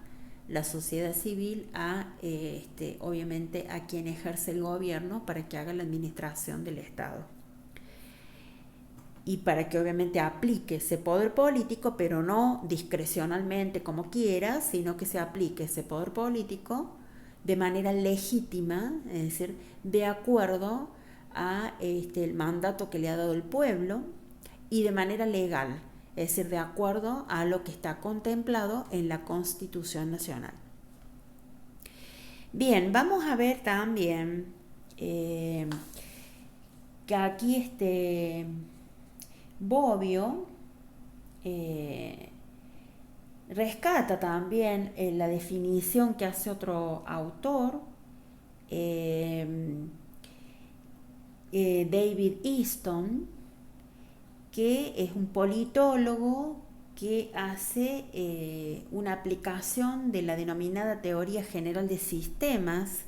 la sociedad civil a, obviamente, a quien ejerce el gobierno para que haga la administración del Estado. Y para que obviamente aplique ese poder político, pero no discrecionalmente como quiera, sino que se aplique ese poder político de manera legítima, es decir, de acuerdo a el mandato que le ha dado el pueblo y de manera legal, es decir, de acuerdo a lo que está contemplado en la Constitución Nacional. Bien, vamos a ver también que aquí Bobbio rescata también la definición que hace otro autor, David Easton, que es un politólogo que hace una aplicación de la denominada teoría general de sistemas,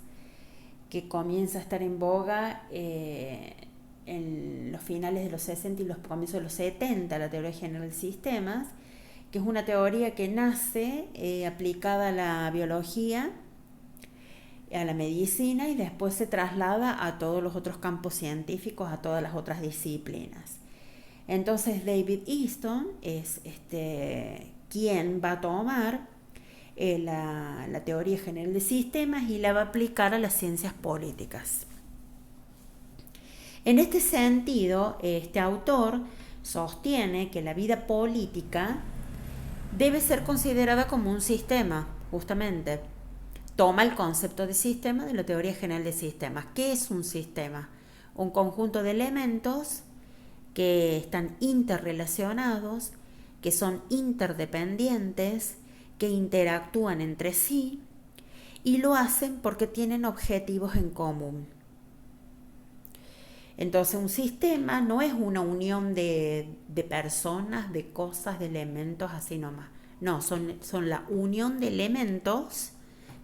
que comienza a estar en boga en los finales de los 60 y los comienzos de los 70, la teoría general de sistemas, que es una teoría que nace aplicada a la biología, a la medicina, y después se traslada a todos los otros campos científicos, a todas las otras disciplinas. Entonces David Easton es quien va a tomar la teoría general de sistemas y la va a aplicar a las ciencias políticas. En este sentido, este autor sostiene que la vida política debe ser considerada como un sistema, justamente. Toma el concepto de sistema de la teoría general de sistemas. ¿Qué es un sistema? Un conjunto de elementos que están interrelacionados, que son interdependientes, que interactúan entre sí y lo hacen porque tienen objetivos en común. Entonces un sistema no es una unión de personas, de cosas, de elementos así nomás. No, son la unión de elementos,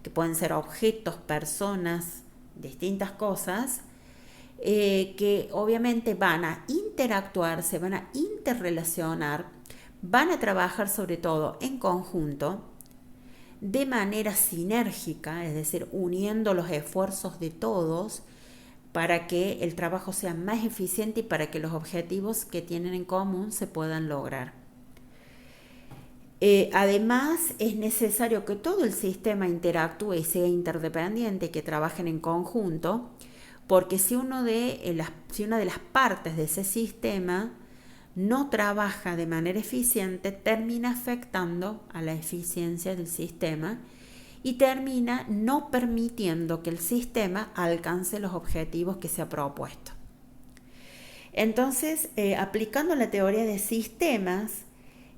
que pueden ser objetos, personas, distintas cosas, que obviamente van a interactuar, se van a interrelacionar, van a trabajar sobre todo en conjunto, de manera sinérgica, es decir, uniendo los esfuerzos de todos para que el trabajo sea más eficiente y para que los objetivos que tienen en común se puedan lograr. Además, es necesario que todo el sistema interactúe y sea interdependiente, que trabajen en conjunto, porque si una de las partes de ese sistema no trabaja de manera eficiente, termina afectando a la eficiencia del sistema y termina no permitiendo que el sistema alcance los objetivos que se ha propuesto. Entonces, aplicando la teoría de sistemas,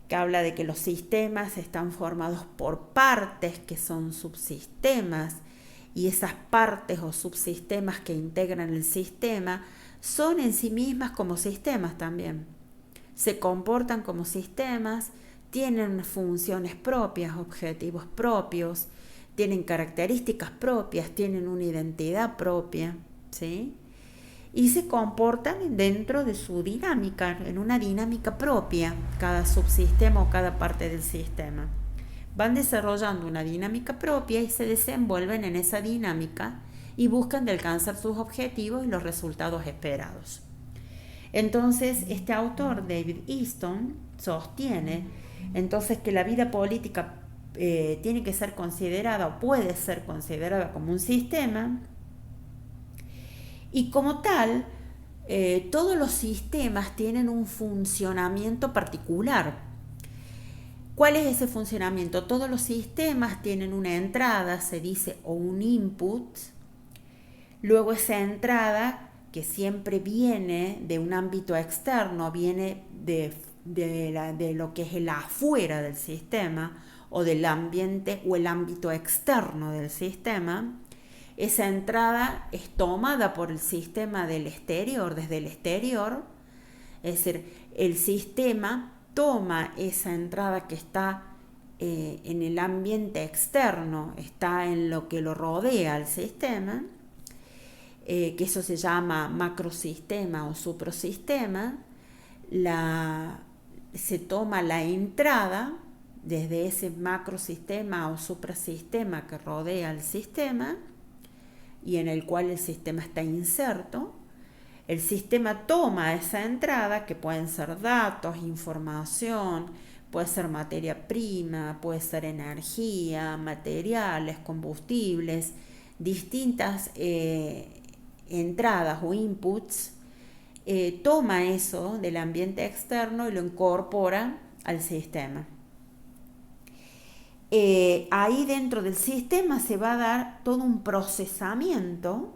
que habla de que los sistemas están formados por partes que son subsistemas, y esas partes o subsistemas que integran el sistema son en sí mismas como sistemas también. Se comportan como sistemas, tienen funciones propias, objetivos propios, tienen características propias, tienen una identidad propia, ¿sí? Y se comportan dentro de su dinámica, en una dinámica propia, cada subsistema o cada parte del sistema. Van desarrollando una dinámica propia y se desenvuelven en esa dinámica y buscan de alcanzar sus objetivos y los resultados esperados. Entonces, este autor, David Easton, sostiene entonces que la vida política tiene que ser considerada o puede ser considerada como un sistema, y como tal, todos los sistemas tienen un funcionamiento particular. ¿Cuál es ese funcionamiento? Todos los sistemas tienen una entrada, se dice, o un input. Luego esa entrada, que siempre viene de un ámbito externo, viene de lo que es el afuera del sistema, o del ambiente o el ámbito externo del sistema. Esa entrada es tomada por el sistema del exterior, desde el exterior. Es decir, el sistema toma esa entrada que está en el ambiente externo, está en lo que lo rodea al sistema, que eso se llama macrosistema o suprasistema. Se toma la entrada desde ese macrosistema o suprasistema que rodea al sistema y en el cual el sistema está inserto. El sistema toma esa entrada, que pueden ser datos, información, puede ser materia prima, puede ser energía, materiales, combustibles, distintas entradas o inputs. Toma eso del ambiente externo y lo incorpora al sistema. Ahí dentro del sistema se va a dar todo un procesamiento,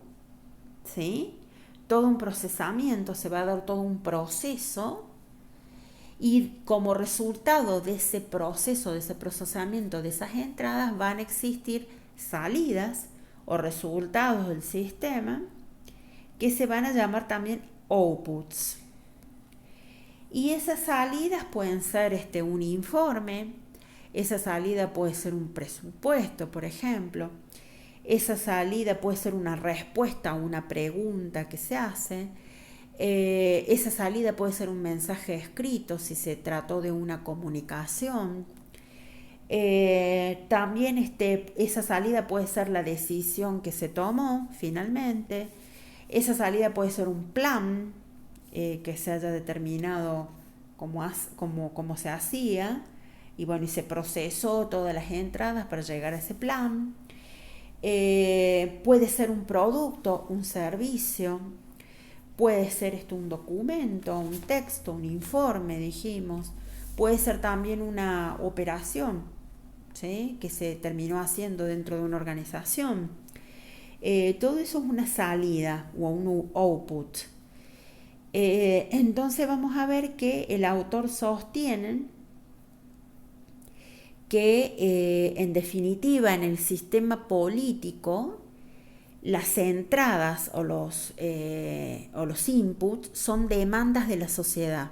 ¿sí? Todo un procesamiento, se va a dar todo un proceso, y como resultado de ese proceso, de ese procesamiento de esas entradas, van a existir salidas o resultados del sistema que se van a llamar también outputs. Y esas salidas pueden ser un informe, esa salida puede ser un presupuesto, por ejemplo. Esa salida puede ser una respuesta a una pregunta que se hace. Esa salida puede ser un mensaje escrito si se trató de una comunicación. También esa salida puede ser la decisión que se tomó finalmente. Esa salida puede ser un plan que se haya determinado como se hacía, y bueno, y se procesó todas las entradas para llegar a ese plan. Puede ser un producto, un servicio, puede ser un documento, un texto, un informe, dijimos. Puede ser también una operación, ¿sí?, que se terminó haciendo dentro de una organización. Todo eso es una salida o un output. Entonces vamos a ver que el autor sostiene que en definitiva en el sistema político las entradas o los inputs son demandas de la sociedad.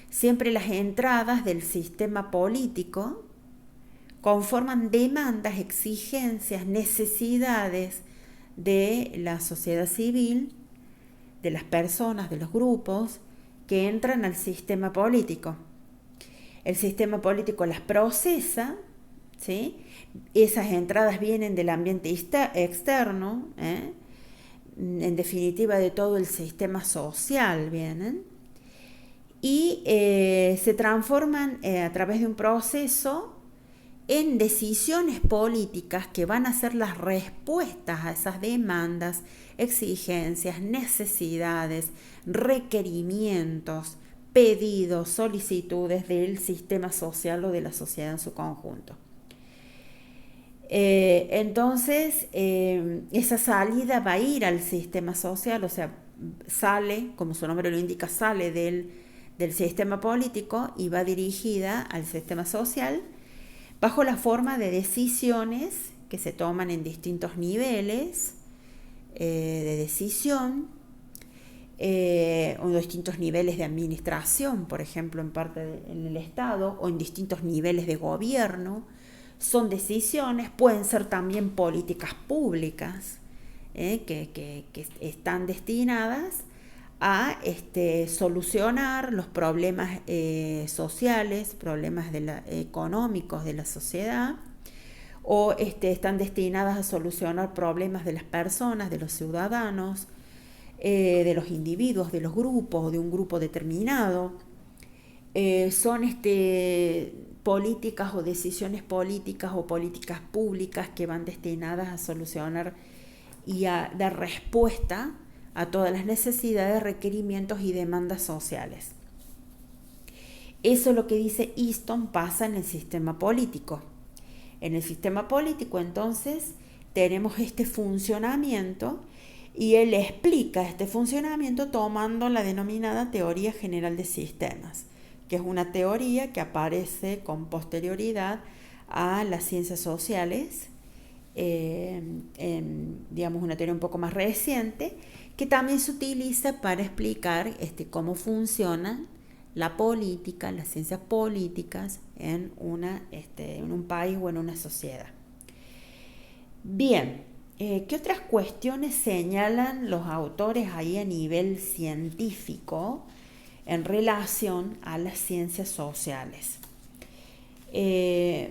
Siempre las entradas del sistema político conforman demandas, exigencias, necesidades de la sociedad civil, de las personas, de los grupos que entran al sistema político. El sistema político las procesa, ¿sí? Esas entradas vienen del ambiente externo, en definitiva de todo el sistema social vienen, y se transforman a través de un proceso en decisiones políticas que van a ser las respuestas a esas demandas, exigencias, necesidades, requerimientos, pedidos, solicitudes del sistema social o de la sociedad en su conjunto. Entonces, esa salida va a ir al sistema social, o sea, sale, como su nombre lo indica, sale del sistema político y va dirigida al sistema social bajo la forma de decisiones que se toman en distintos niveles de decisión o distintos niveles de administración, por ejemplo, en el Estado o en distintos niveles de gobierno. Son decisiones, pueden ser también políticas públicas que están destinadas a solucionar los problemas sociales, problemas económicos de la sociedad, o están destinadas a solucionar problemas de las personas, de los ciudadanos, de los individuos, de los grupos, de un grupo determinado. Son políticas o decisiones políticas o políticas públicas que van destinadas a solucionar y a dar respuesta a todas las necesidades, requerimientos y demandas sociales. Eso es lo que dice Easton pasa en el sistema político. En el sistema político, entonces, tenemos este funcionamiento y él explica este funcionamiento tomando la denominada teoría general de sistemas, que es una teoría que aparece con posterioridad a las ciencias sociales, digamos una teoría un poco más reciente, que también se utiliza para explicar cómo funciona la política, las ciencias políticas en un país o en una sociedad. Bien, ¿qué otras cuestiones señalan los autores ahí a nivel científico en relación a las ciencias sociales?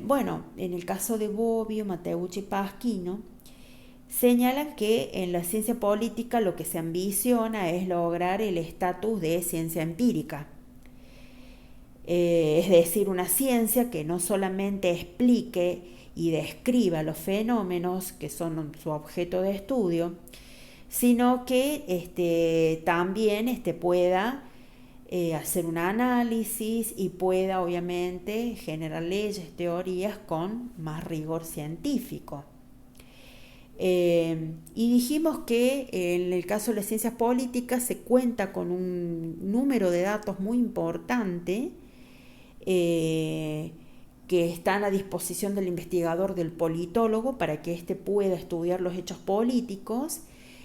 Bueno, en el caso de Bobbio, Matteucci y Pasquino, señalan que en la ciencia política lo que se ambiciona es lograr el estatus de ciencia empírica. Es decir, una ciencia que no solamente explique y describa los fenómenos que son su objeto de estudio, sino que también pueda hacer un análisis y pueda obviamente generar leyes, teorías con más rigor científico. Y dijimos que en el caso de las ciencias políticas se cuenta con un número de datos muy importante que están a disposición del investigador, del politólogo, para que éste pueda estudiar los hechos políticos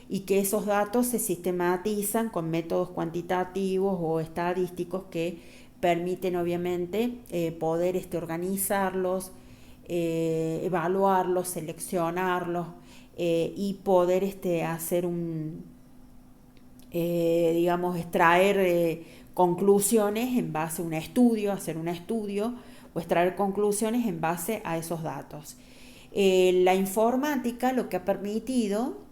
y que esos datos se sistematizan con métodos cuantitativos o estadísticos que permiten obviamente poder organizarlos, evaluarlos, seleccionarlos y poder hacer extraer conclusiones en base a un estudio, hacer un estudio o extraer conclusiones en base a esos datos. La informática lo que ha permitido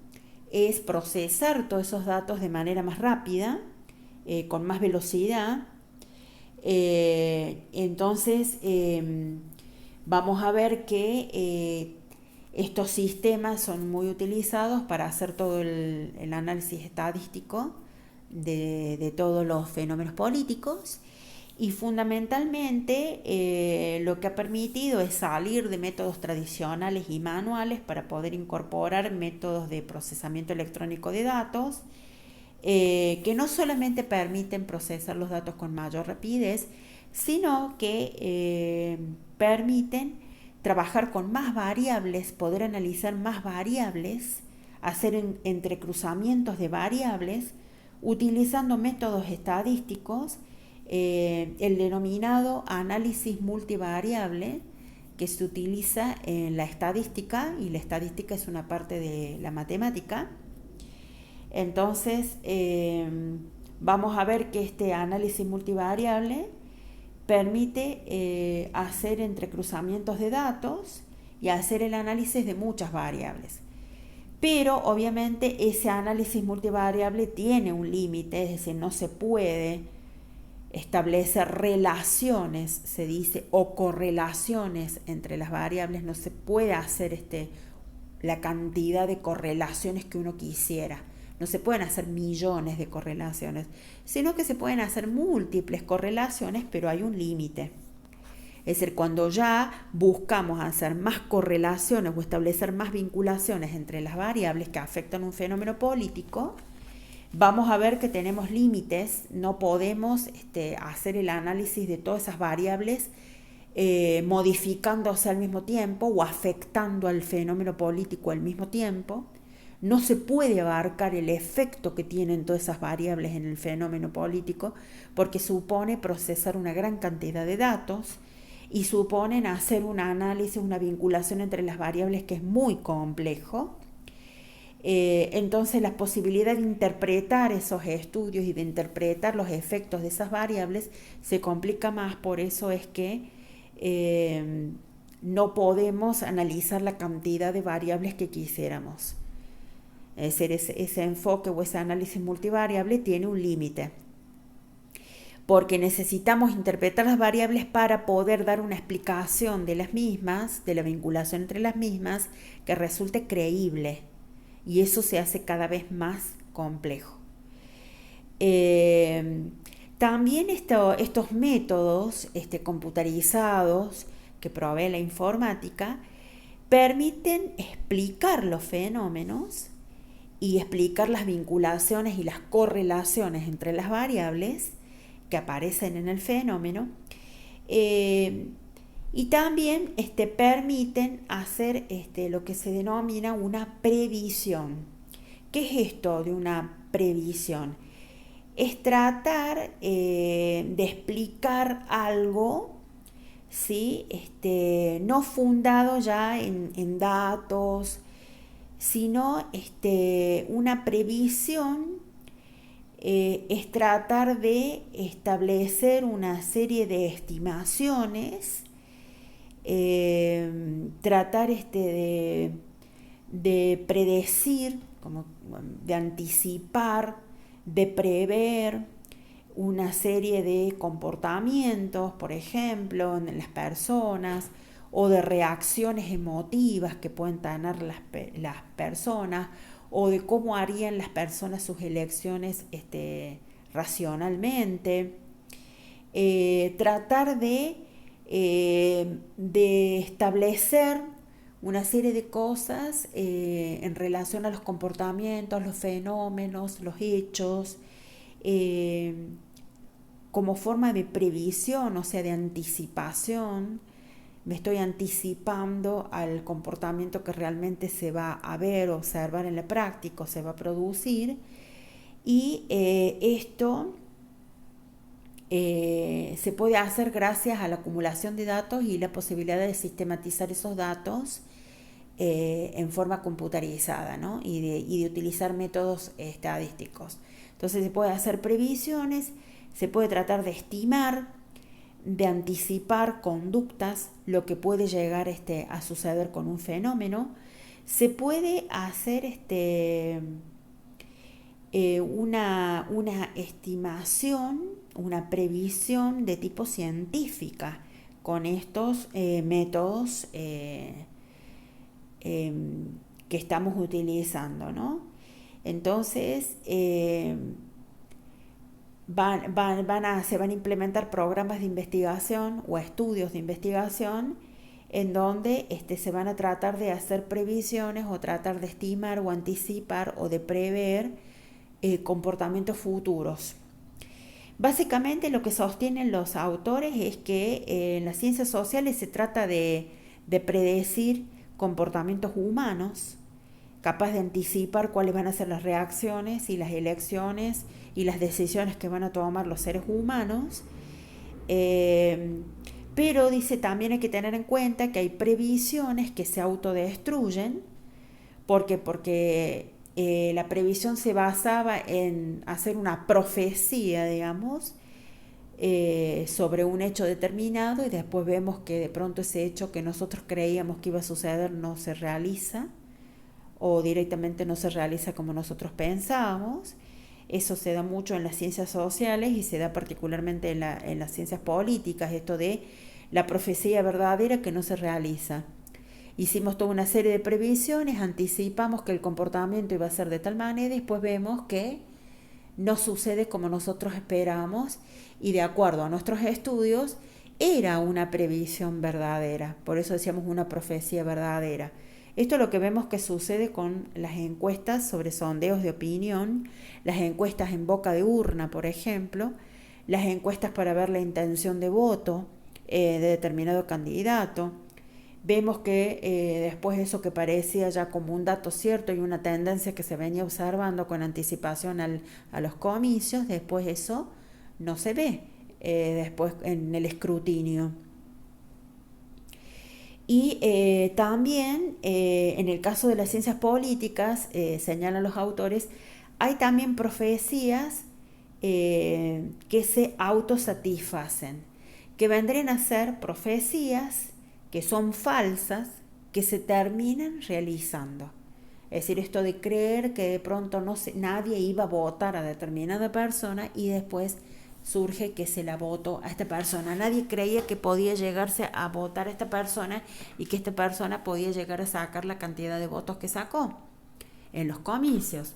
es procesar todos esos datos de manera más rápida, con más velocidad. Entonces, vamos a ver que estos sistemas son muy utilizados para hacer todo el análisis estadístico de todos los fenómenos políticos, y fundamentalmente lo que ha permitido es salir de métodos tradicionales y manuales para poder incorporar métodos de procesamiento electrónico de datos que no solamente permiten procesar los datos con mayor rapidez, sino que permiten trabajar con más variables, poder analizar más variables, hacer entrecruzamientos de variables, utilizando métodos estadísticos, el denominado análisis multivariable, que se utiliza en la estadística, y la estadística es una parte de la matemática. Entonces, vamos a ver que este análisis multivariable permite hacer entrecruzamientos de datos y hacer el análisis de muchas variables. Pero obviamente ese análisis multivariable tiene un límite, es decir, no se puede establecer relaciones, se dice, o correlaciones entre las variables, no se puede hacer la cantidad de correlaciones que uno quisiera. No se pueden hacer millones de correlaciones, sino que se pueden hacer múltiples correlaciones, pero hay un límite. Es decir, cuando ya buscamos hacer más correlaciones o establecer más vinculaciones entre las variables que afectan un fenómeno político, vamos a ver que tenemos límites, no podemos hacer el análisis de todas esas variables modificándose al mismo tiempo o afectando al fenómeno político al mismo tiempo. No se puede abarcar el efecto que tienen todas esas variables en el fenómeno político porque supone procesar una gran cantidad de datos y suponen hacer un análisis, una vinculación entre las variables que es muy complejo. Entonces la posibilidad de interpretar esos estudios y de interpretar los efectos de esas variables se complica más, por eso es que no podemos analizar la cantidad de variables que quisiéramos. Es decir, ese enfoque o ese análisis multivariable tiene un límite, porque necesitamos interpretar las variables para poder dar una explicación de las mismas, de la vinculación entre las mismas, que resulte creíble. Y eso se hace cada vez más complejo. También estos métodos computarizados que provee la informática permiten explicar los fenómenos y explicar las vinculaciones y las correlaciones entre las variables que aparecen en el fenómeno. Y también permiten hacer lo que se denomina una previsión. ¿Qué es esto de una previsión? Es tratar de explicar algo, ¿sí? No fundado ya en datos, sino una previsión es tratar de establecer una serie de estimaciones, tratar de predecir, de anticipar, de prever una serie de comportamientos, por ejemplo, en las personas, o de reacciones emotivas que pueden tener las personas, o de cómo harían las personas sus elecciones racionalmente. Tratar de establecer una serie de cosas en relación a los comportamientos, los fenómenos, los hechos, como forma de previsión, o sea, de anticipación. Me estoy anticipando al comportamiento que realmente se va a ver, observar en la práctica, se va a producir. Y esto se puede hacer gracias a la acumulación de datos y la posibilidad de sistematizar esos datos en forma computarizada, ¿no? y de utilizar métodos estadísticos. Entonces se puede hacer previsiones, se puede tratar de estimar, de anticipar conductas, lo que puede llegar a suceder con un fenómeno. Se puede hacer una estimación, una previsión de tipo científica con estos métodos que estamos utilizando, ¿no? Entonces se van a implementar programas de investigación o estudios de investigación en donde se van a tratar de hacer previsiones o tratar de estimar o anticipar o de prever comportamientos futuros. Básicamente lo que sostienen los autores es que en las ciencias sociales se trata de predecir comportamientos humanos, capaz de anticipar cuáles van a ser las reacciones y las elecciones y las decisiones que van a tomar los seres humanos. Eh, pero dice también hay que tener en cuenta que hay previsiones que se autodestruyen. ¿Por qué? Porque la previsión se basaba en hacer una profecía, digamos, sobre un hecho determinado y después vemos que de pronto ese hecho que nosotros creíamos que iba a suceder no se realiza o directamente no se realiza como nosotros pensábamos. Eso se da mucho en las ciencias sociales y se da particularmente en las ciencias políticas, esto de la profecía verdadera que no se realiza. Hicimos toda una serie de previsiones, anticipamos que el comportamiento iba a ser de tal manera y después vemos que no sucede como nosotros esperamos y de acuerdo a nuestros estudios era una previsión verdadera, por eso decíamos una profecía verdadera. Esto es lo que vemos que sucede con las encuestas sobre sondeos de opinión, las encuestas en boca de urna, por ejemplo, las encuestas para ver la intención de voto de determinado candidato. Vemos que después eso que parecía ya como un dato cierto y una tendencia que se venía observando con anticipación a los comicios, después eso no se ve después en el escrutinio. Y también en el caso de las ciencias políticas, señalan los autores, hay también profecías que se autosatisfacen, que vendrían a ser profecías que son falsas, que se terminan realizando. Es decir, esto de creer que de pronto nadie iba a votar a determinada persona y después surge que se la votó a esta persona. Nadie creía que podía llegarse a votar a esta persona y que esta persona podía llegar a sacar la cantidad de votos que sacó en los comicios.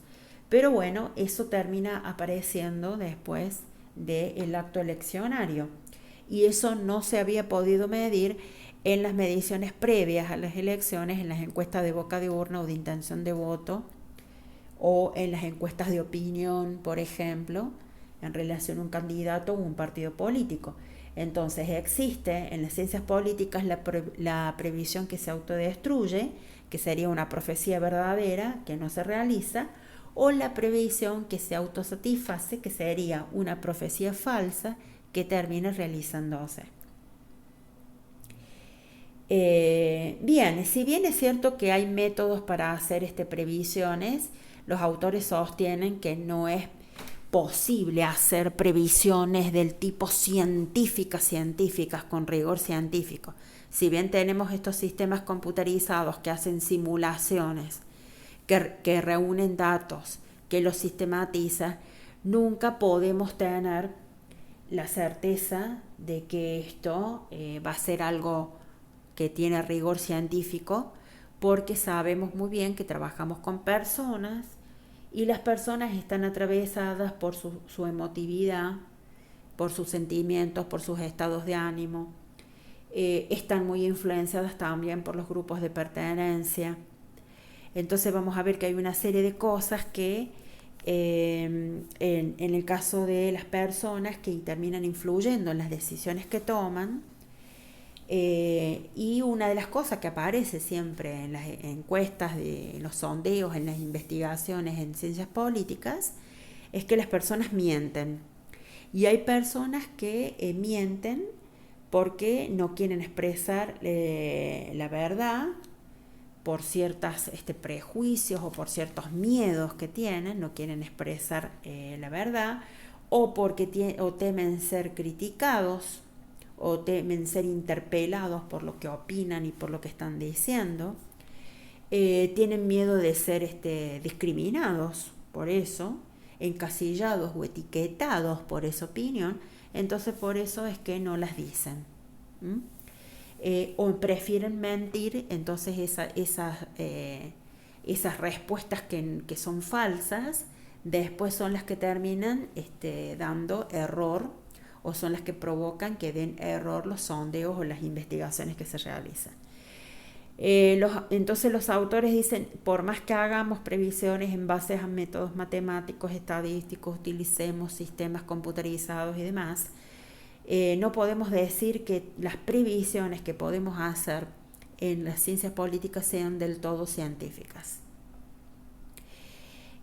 Pero bueno, eso termina apareciendo después del acto eleccionario. Y eso no se había podido medir en las mediciones previas a las elecciones, en las encuestas de boca de urna o de intención de voto, o en las encuestas de opinión, por ejemplo, en relación a un candidato o un partido político. Entonces existe en las ciencias políticas la previsión que se autodestruye, que sería una profecía verdadera que no se realiza, o la previsión que se autosatisface, que sería una profecía falsa que termina realizándose. Bien, si bien es cierto que hay métodos para hacer previsiones, los autores sostienen que no es posible hacer previsiones del tipo científicas con rigor científico. Si bien tenemos estos sistemas computarizados que hacen simulaciones, que reúnen datos, que los sistematizan, nunca podemos tener la certeza de que esto va a ser algo que tiene rigor científico, porque sabemos muy bien que trabajamos con personas y las personas están atravesadas por su emotividad, por sus sentimientos, por sus estados de ánimo. Están muy influenciadas también por los grupos de pertenencia. Entonces vamos a ver que hay una serie de cosas que en el caso de las personas que terminan influyendo en las decisiones que toman. Y una de las cosas que aparece siempre en las encuestas, en los sondeos, en las investigaciones en ciencias políticas, es que las personas mienten. Y hay personas que mienten porque no quieren expresar la verdad por ciertos prejuicios o por ciertos miedos que tienen, no quieren expresar la verdad, o porque o temen ser criticados, o temen ser interpelados por lo que opinan y por lo que están diciendo. Tienen miedo de ser discriminados por eso, encasillados o etiquetados por esa opinión, entonces por eso es que no las dicen. O prefieren mentir, entonces esas respuestas que son falsas, después son las que terminan dando error, o son las que provocan que den error los sondeos o las investigaciones que se realizan. Entonces los autores dicen, por más que hagamos previsiones en base a métodos matemáticos, estadísticos, utilicemos sistemas computarizados y demás, no podemos decir que las previsiones que podemos hacer en las ciencias políticas sean del todo científicas.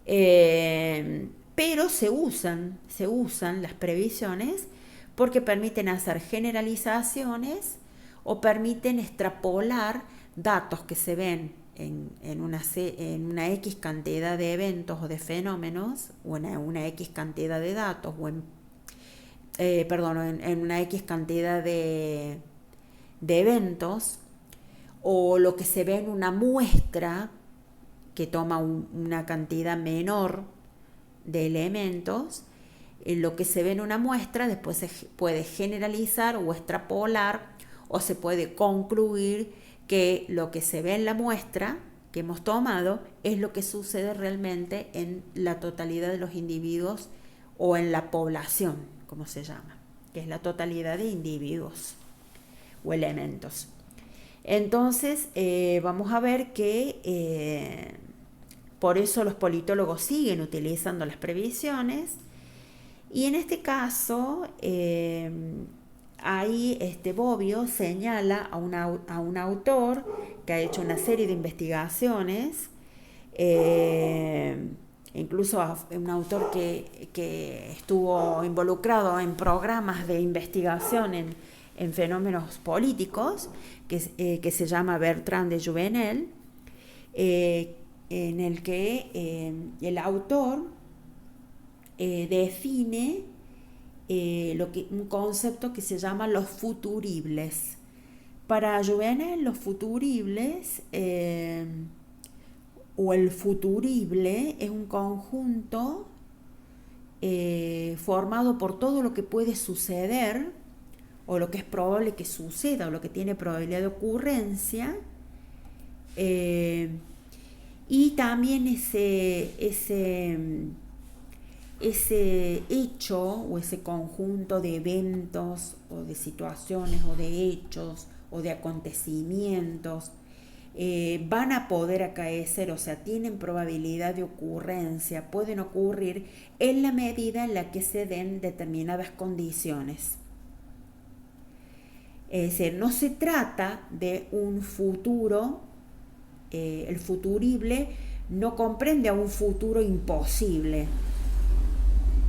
Pero se usan las previsiones porque permiten hacer generalizaciones o permiten extrapolar datos que se ven en una X cantidad de eventos o de fenómenos, o en una X cantidad de datos, o en una X cantidad de eventos, o lo que se ve en una muestra que toma una cantidad menor de elementos. Lo que se ve en una muestra después se puede generalizar o extrapolar, o se puede concluir que lo que se ve en la muestra que hemos tomado es lo que sucede realmente en la totalidad de los individuos, o en la población, como se llama, que es la totalidad de individuos o elementos. Entonces vamos a ver que por eso los politólogos siguen utilizando las previsiones, y en este caso ahí Bobbio señala a un autor que ha hecho una serie de investigaciones, incluso a un autor que estuvo involucrado en programas de investigación en fenómenos políticos, que se llama Bertrand de Jouvenel, en el que el autor define un concepto que se llama los futuribles. Para Jouvenel, los futuribles o el futurible es un conjunto formado por todo lo que puede suceder, o lo que es probable que suceda, o lo que tiene probabilidad de ocurrencia, y también ese hecho o ese conjunto de eventos o de situaciones o de hechos o de acontecimientos van a poder acaecer, o sea, tienen probabilidad de ocurrencia, pueden ocurrir en la medida en la que se den determinadas condiciones. Es decir, no se trata de un futuro, el futurible no comprende a un futuro imposible,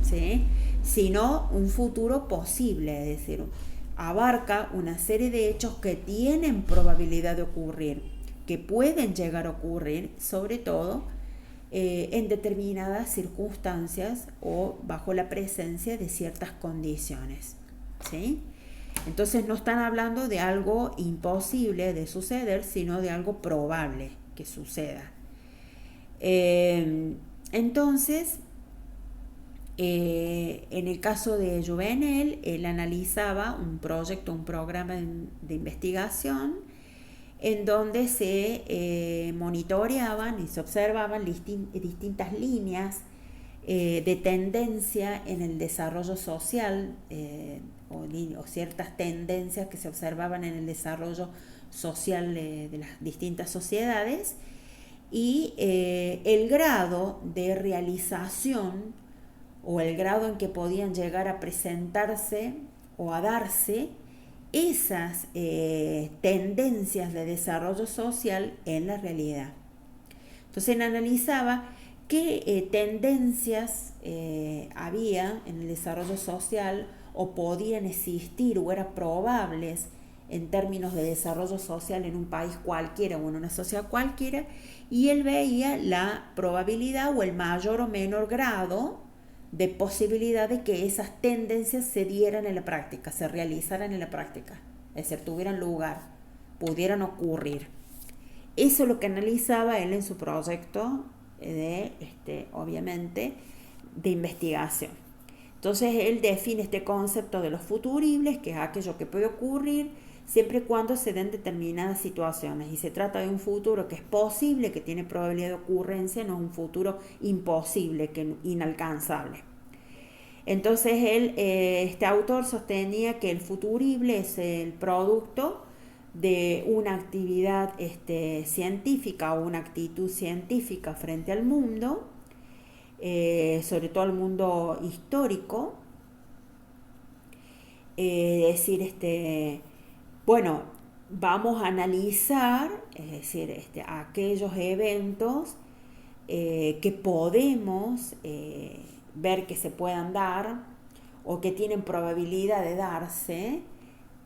¿sí?, sino un futuro posible, es decir, abarca una serie de hechos que tienen probabilidad de ocurrir, que pueden llegar a ocurrir, sobre todo en determinadas circunstancias o bajo la presencia de ciertas condiciones, ¿sí? Entonces no están hablando de algo imposible de suceder, sino de algo probable que suceda. Entonces, en el caso de Jouvenel, él analizaba un programa de investigación en donde se monitoreaban y se observaban distintas líneas de tendencia en el desarrollo social, o ciertas tendencias que se observaban en el desarrollo social de las distintas sociedades, y el grado de realización o el grado en que podían llegar a presentarse o a darse esas tendencias de desarrollo social en la realidad. Entonces él analizaba qué tendencias había en el desarrollo social, o podían existir o eran probables en términos de desarrollo social en un país cualquiera o en una sociedad cualquiera, y él veía la probabilidad o el mayor o menor grado de posibilidad de que esas tendencias se dieran en la práctica, se realizaran en la práctica, es decir, tuvieran lugar, pudieran ocurrir. Eso es lo que analizaba él en su proyecto obviamente, de investigación. Entonces él define este concepto de los futuribles, que es aquello que puede ocurrir siempre y cuando se den determinadas situaciones, y se trata de un futuro que es posible, que tiene probabilidad de ocurrencia, no es un futuro imposible, inalcanzable. Entonces él, este autor sostenía que el futurible es el producto de una actividad científica o una actitud científica frente al mundo, sobre todo el mundo histórico, decir, bueno, vamos a analizar, es decir, aquellos eventos que podemos ver que se puedan dar o que tienen probabilidad de darse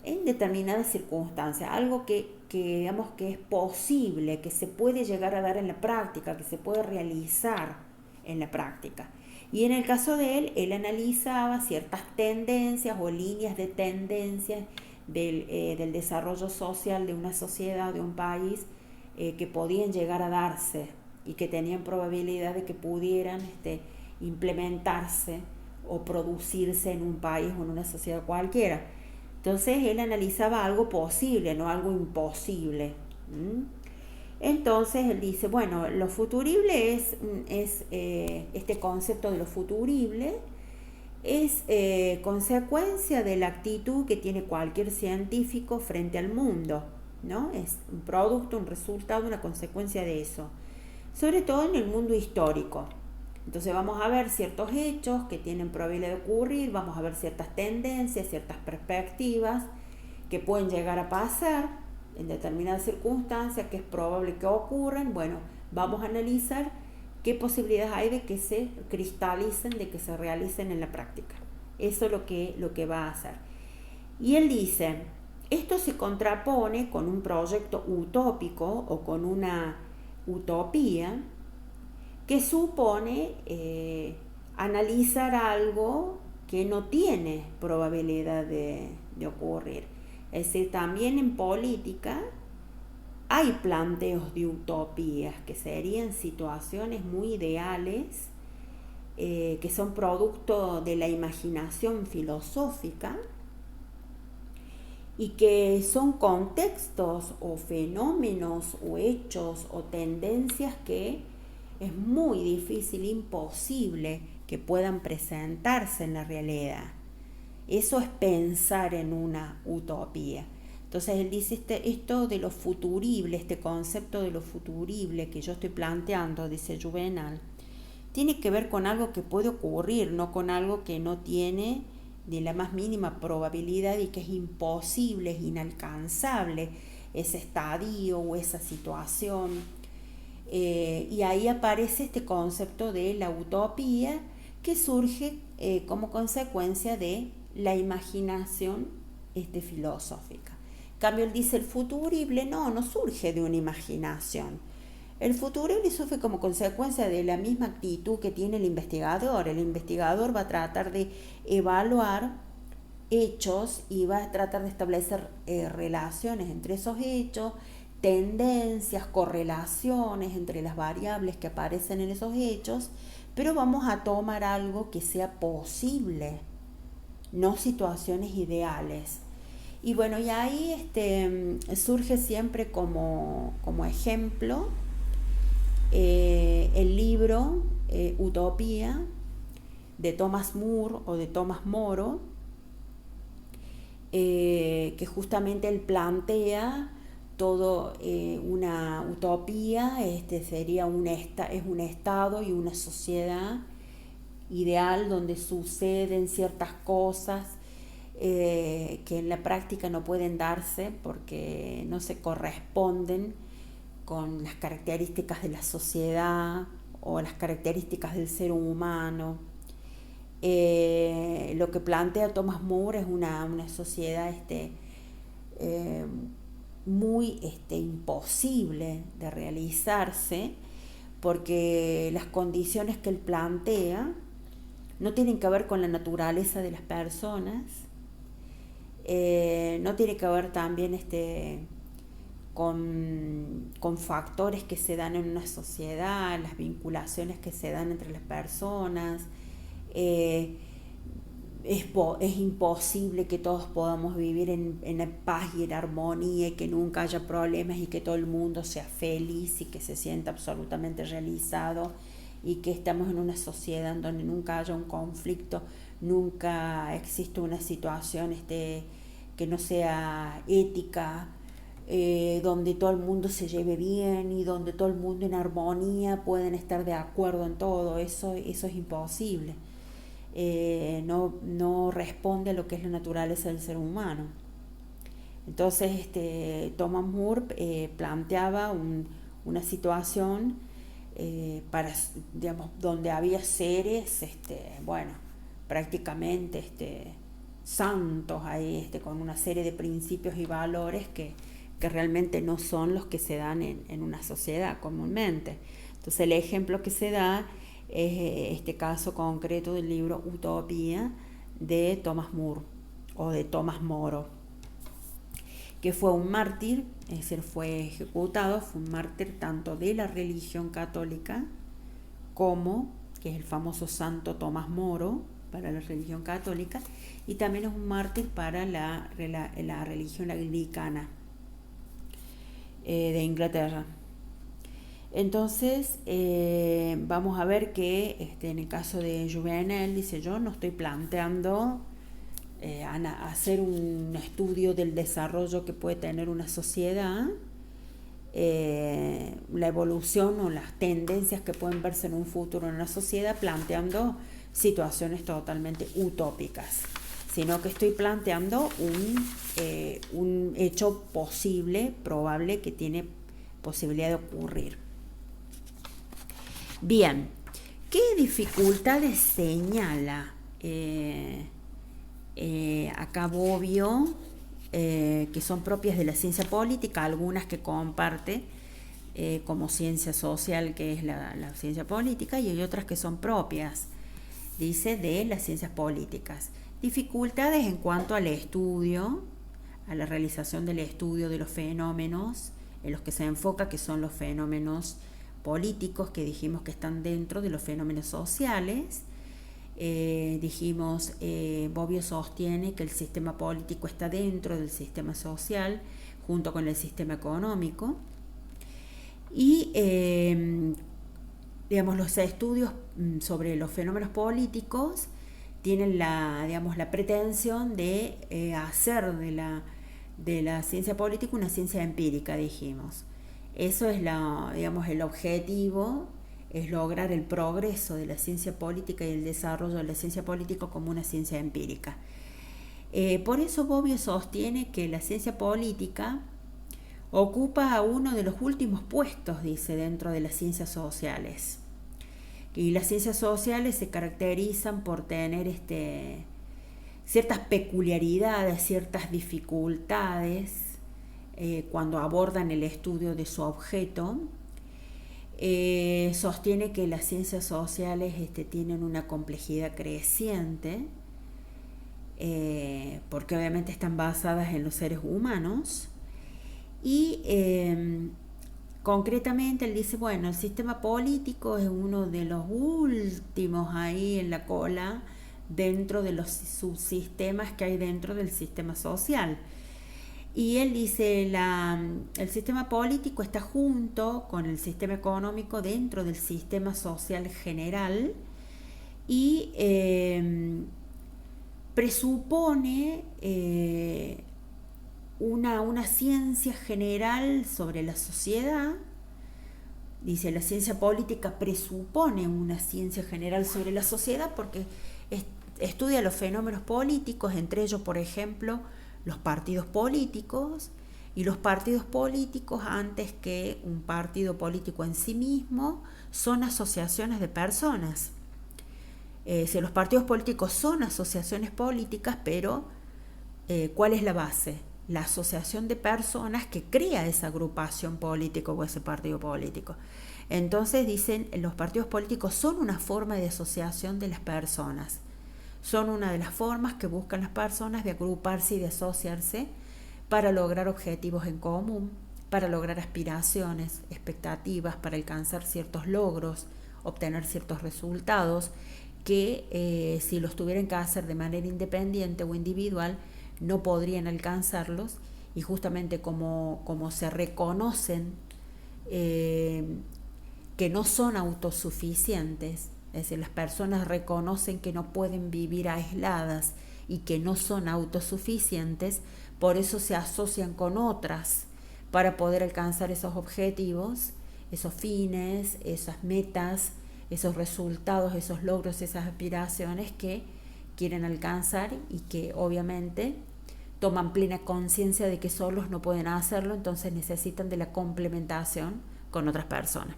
en determinadas circunstancias, algo que digamos que es posible, que se puede llegar a dar en la práctica, que se puede realizar en la práctica. Y en el caso de él analizaba ciertas tendencias o líneas de tendencias del desarrollo social de una sociedad, de un país, que podían llegar a darse y que tenían probabilidad de que pudieran implementarse o producirse en un país o en una sociedad cualquiera. Entonces él analizaba algo posible, no algo imposible. Entonces él dice, bueno, lo futurible es este concepto de lo futurible es consecuencia de la actitud que tiene cualquier científico frente al mundo, ¿no? Es un producto, un resultado, una consecuencia de eso, sobre todo en el mundo histórico. Entonces vamos a ver ciertos hechos que tienen probabilidad de ocurrir, vamos a ver ciertas tendencias, ciertas perspectivas que pueden llegar a pasar en determinadas circunstancias, que es probable que ocurran. Bueno, vamos a analizar qué posibilidades hay de que se cristalicen, de que se realicen en la práctica. Eso es lo que va a hacer. Y él dice, esto se contrapone con un proyecto utópico o con una utopía que supone analizar algo que no tiene probabilidad de ocurrir. Es decir, también en política hay planteos de utopías que serían situaciones muy ideales, que son producto de la imaginación filosófica y que son contextos o fenómenos o hechos o tendencias que es muy difícil, imposible que puedan presentarse en la realidad. Eso es pensar en una utopía. Entonces él dice esto de lo futurible, este concepto de lo futurible que yo estoy planteando, dice Juvenal, tiene que ver con algo que puede ocurrir, no con algo que no tiene ni la más mínima probabilidad y que es imposible, es inalcanzable ese estadio o esa situación. Y ahí aparece este concepto de la utopía que surge como consecuencia de la imaginación filosófica. En cambio, él dice el futurible no surge de una imaginación. El futurible surge como consecuencia de la misma actitud que tiene el investigador. El investigador va a tratar de evaluar hechos y va a tratar de establecer relaciones entre esos hechos, tendencias, correlaciones entre las variables que aparecen en esos hechos, pero vamos a tomar algo que sea posible, no situaciones ideales. Y bueno, y ahí surge siempre como ejemplo el libro Utopía de Thomas More o de Thomas Moro, que justamente él plantea todo una utopía, sería es un estado y una sociedad ideal donde suceden ciertas cosas que en la práctica no pueden darse porque no se corresponden con las características de la sociedad o las características del ser humano. Lo que plantea Thomas More es una sociedad muy imposible de realizarse, porque las condiciones que él plantea no tienen que ver con la naturaleza de las personas, no tiene que ver también con factores que se dan en una sociedad, las vinculaciones que se dan entre las personas. Es imposible que todos podamos vivir en paz y en armonía y que nunca haya problemas y que todo el mundo sea feliz y que se sienta absolutamente realizado y que estamos en una sociedad en donde nunca haya un conflicto, nunca existe una situación que no sea ética, donde todo el mundo se lleve bien y donde todo el mundo en armonía pueden estar de acuerdo en todo. Eso es imposible. No responde a lo que es la naturaleza del ser humano. Entonces, Thomas More planteaba una situación para, digamos, donde había seres, bueno, prácticamente santos ahí, con una serie de principios y valores que realmente no son los que se dan en una sociedad comúnmente. Entonces, el ejemplo que se da es este caso concreto del libro Utopía de Thomas More o de Tomás Moro, que fue un mártir, es decir, fue ejecutado, fue un mártir tanto de la religión católica como, que es el famoso santo Tomás Moro para la religión católica, y también es un mártir para la religión anglicana de Inglaterra. Entonces, vamos a ver que en el caso de Juvenal, dice: yo no estoy planteando hacer un estudio del desarrollo que puede tener una sociedad, la evolución o las tendencias que pueden verse en un futuro en una sociedad, planteando situaciones totalmente utópicas, sino que estoy planteando un hecho posible, probable, que tiene posibilidad de ocurrir. Bien, ¿qué dificultades señala acá Bobbio, que son propias de la ciencia política, algunas que comparte como ciencia social, que es la ciencia política, y hay otras que son propias, dice, de las ciencias políticas? Dificultades en cuanto al estudio, a la realización del estudio de los fenómenos en los que se enfoca, que son los fenómenos políticos, que dijimos que están dentro de los fenómenos sociales. Bobbio sostiene que el sistema político está dentro del sistema social junto con el sistema económico, y los estudios sobre los fenómenos políticos tienen la pretensión de hacer de la ciencia política una ciencia empírica, dijimos. Eso es el objetivo, es lograr el progreso de la ciencia política y el desarrollo de la ciencia política como una ciencia empírica. Por eso Bobbio sostiene que la ciencia política ocupa uno de los últimos puestos, dice, dentro de las ciencias sociales. Y las ciencias sociales se caracterizan por tener ciertas peculiaridades, ciertas dificultades cuando abordan el estudio de su objeto. Sostiene que las ciencias sociales tienen una complejidad creciente, porque obviamente están basadas en los seres humanos, y concretamente él dice, bueno, el sistema político es uno de los últimos ahí en la cola dentro de los subsistemas que hay dentro del sistema social. Y él dice, el sistema político está junto con el sistema económico dentro del sistema social general, y presupone una ciencia general sobre la sociedad. Dice, la ciencia política presupone una ciencia general sobre la sociedad porque estudia los fenómenos políticos, entre ellos, por ejemplo, los partidos políticos, y los partidos políticos, antes que un partido político en sí mismo, son asociaciones de personas. Si los partidos políticos son asociaciones políticas, pero ¿cuál es la base? La asociación de personas que crea esa agrupación política o ese partido político. Entonces dicen, los partidos políticos son una forma de asociación de las personas. Son una de las formas que buscan las personas de agruparse y de asociarse para lograr objetivos en común, para lograr aspiraciones, expectativas, para alcanzar ciertos logros, obtener ciertos resultados que si los tuvieran que hacer de manera independiente o individual no podrían alcanzarlos, y justamente como se reconocen que no son autosuficientes, es decir, las personas reconocen que no pueden vivir aisladas y que no son autosuficientes, por eso se asocian con otras para poder alcanzar esos objetivos, esos fines, esas metas, esos resultados, esos logros, esas aspiraciones que quieren alcanzar y que obviamente toman plena conciencia de que solos no pueden hacerlo, entonces necesitan de la complementación con otras personas.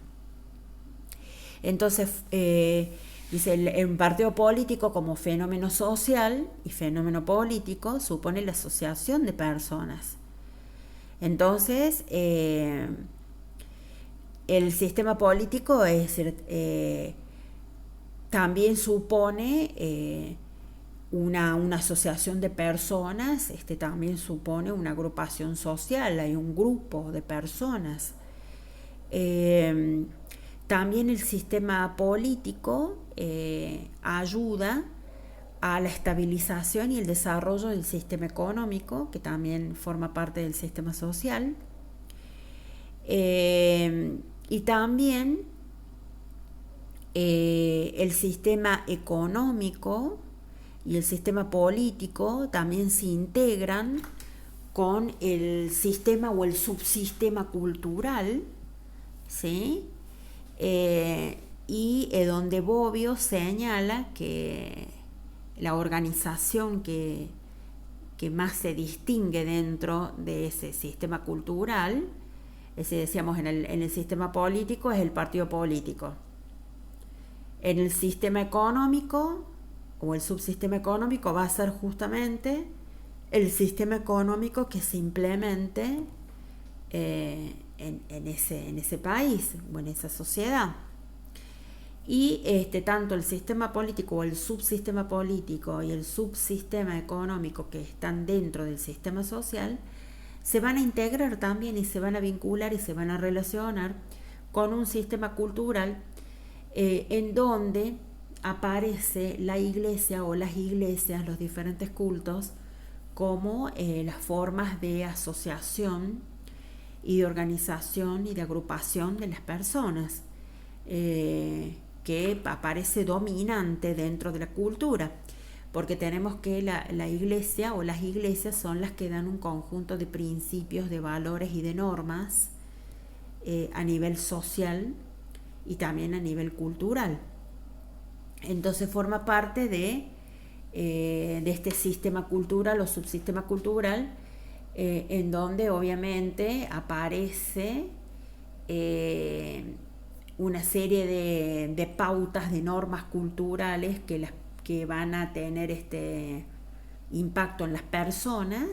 Entonces, dice, el partido político como fenómeno social y fenómeno político supone la asociación de personas. Entonces, el sistema político también supone una asociación de personas, también supone una agrupación social, hay un grupo de personas. También el sistema político ayuda a la estabilización y el desarrollo del sistema económico, que también forma parte del sistema social. Y también el sistema económico y el sistema político también se integran con el sistema o el subsistema cultural, ¿sí? Donde Bobbio señala que la organización que más se distingue dentro de ese sistema cultural, decíamos en el sistema político, es el partido político. En el sistema económico o el subsistema económico va a ser justamente el sistema económico que se implemente en ese país o en esa sociedad. Y tanto el sistema político o el subsistema político y el subsistema económico que están dentro del sistema social se van a integrar también y se van a vincular y se van a relacionar con un sistema cultural en donde aparece la iglesia o las iglesias, los diferentes cultos, como las formas de asociación y de organización y de agrupación de las personas, que aparece dominante dentro de la cultura, porque tenemos que la iglesia o las iglesias son las que dan un conjunto de principios, de valores y de normas a nivel social y también a nivel cultural. Entonces forma parte de este sistema cultural o subsistema cultural, en donde obviamente aparece una serie de pautas, de normas culturales que van a tener impacto en las personas,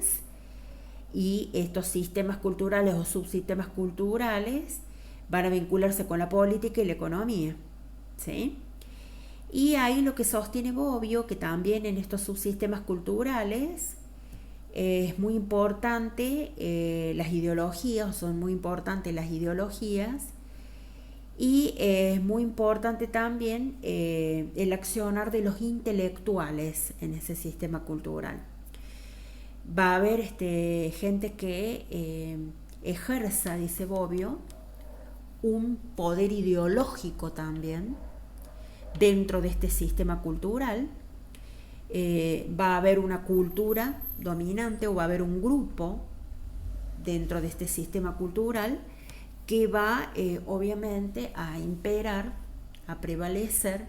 y estos sistemas culturales o subsistemas culturales van a vincularse con la política y la economía, ¿sí? Y ahí lo que sostiene Bobbio, que también en estos subsistemas culturales es muy importante las ideologías, son muy importantes las ideologías, y es muy importante también el accionar de los intelectuales en ese sistema cultural. Va a haber gente que ejerza, dice Bobbio, un poder ideológico también dentro de este sistema cultural. Va a haber una cultura dominante o va a haber un grupo dentro de este sistema cultural que va obviamente a imperar, a prevalecer,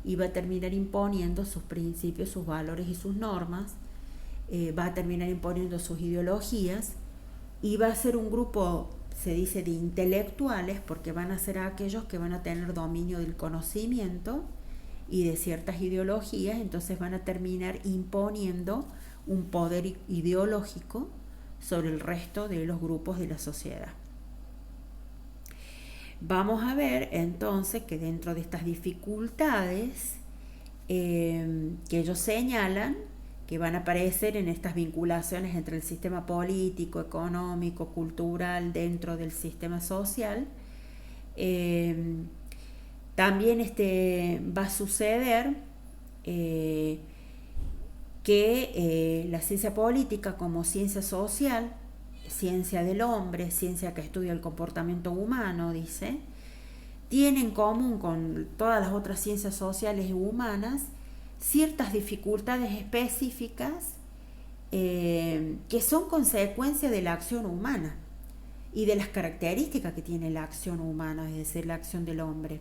y va a terminar imponiendo sus principios, sus valores y sus normas, va a terminar imponiendo sus ideologías, y va a ser un grupo, se dice, de intelectuales, porque van a ser aquellos que van a tener dominio del conocimiento y de ciertas ideologías, entonces van a terminar imponiendo un poder ideológico sobre el resto de los grupos de la sociedad. Vamos a ver entonces que dentro de estas dificultades que ellos señalan, que van a aparecer en estas vinculaciones entre el sistema político, económico, cultural, dentro del sistema social, también va a suceder que la ciencia política como ciencia social, ciencia del hombre, ciencia que estudia el comportamiento humano, dice, tiene en común con todas las otras ciencias sociales y humanas ciertas dificultades específicas que son consecuencia de la acción humana y de las características que tiene la acción humana, es decir, la acción del hombre.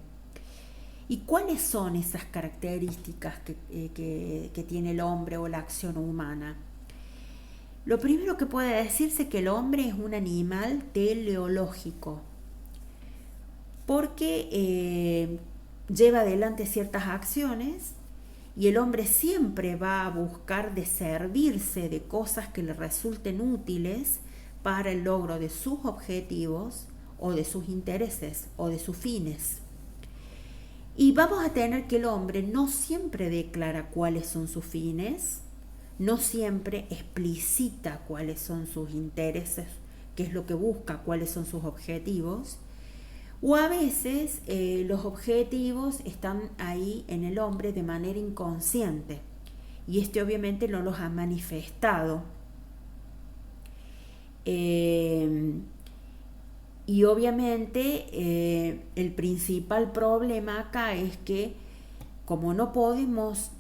¿Y cuáles son esas características que tiene el hombre o la acción humana? Lo primero que puede decirse que el hombre es un animal teleológico, porque lleva adelante ciertas acciones y el hombre siempre va a buscar de servirse de cosas que le resulten útiles para el logro de sus objetivos o de sus intereses o de sus fines. Y vamos a tener que el hombre no siempre declara cuáles son sus fines, no siempre explicita cuáles son sus intereses, qué es lo que busca, cuáles son sus objetivos, o a veces los objetivos están ahí en el hombre de manera inconsciente y obviamente no los ha manifestado. Y obviamente el principal problema acá es que como no podemos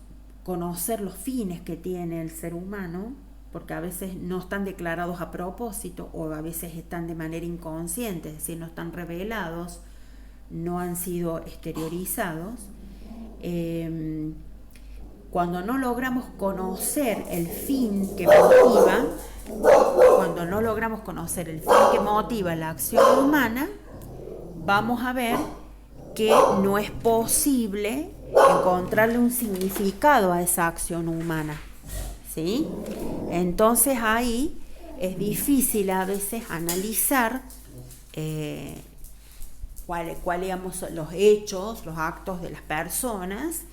conocer los fines que tiene el ser humano, porque a veces no están declarados a propósito o a veces están de manera inconsciente, es decir, no están revelados, no han sido exteriorizados, cuando no logramos conocer el fin que motiva, cuando no logramos conocer el fin que motiva la acción humana, vamos a ver que no es posible encontrarle un significado a esa acción humana, ¿sí? Entonces ahí es difícil a veces analizar cuáles digamos, los hechos, los actos de las personas.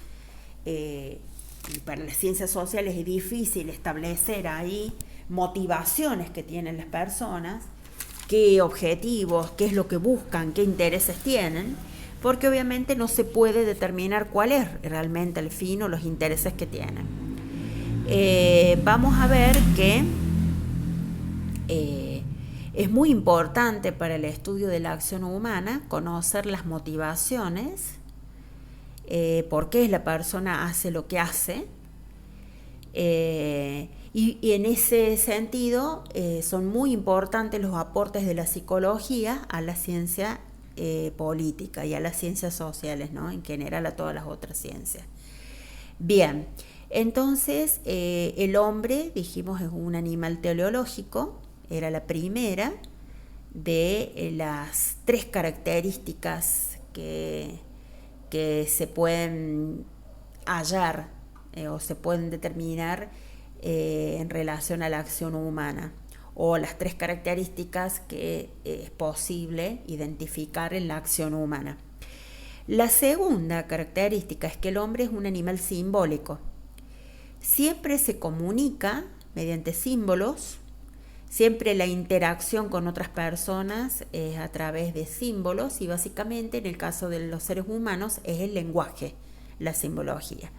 Y para las ciencias sociales es difícil establecer ahí motivaciones que tienen las personas, qué objetivos, qué es lo que buscan, qué intereses tienen, porque obviamente no se puede determinar cuál es realmente el fin o los intereses que tienen. Vamos a ver que es muy importante para el estudio de la acción humana conocer las motivaciones, por qué la persona hace lo que hace, y en ese sentido son muy importantes los aportes de la psicología a la ciencia política y a las ciencias sociales, ¿no? En general a todas las otras ciencias. Bien, entonces el hombre, dijimos, es un animal teleológico, era la primera de las tres características que se pueden hallar o se pueden determinar en relación a la acción humana, o las tres características que es posible identificar en la acción humana. La segunda característica es que el hombre es un animal simbólico. Siempre se comunica mediante símbolos, siempre la interacción con otras personas es a través de símbolos y básicamente en el caso de los seres humanos es el lenguaje, la simbología.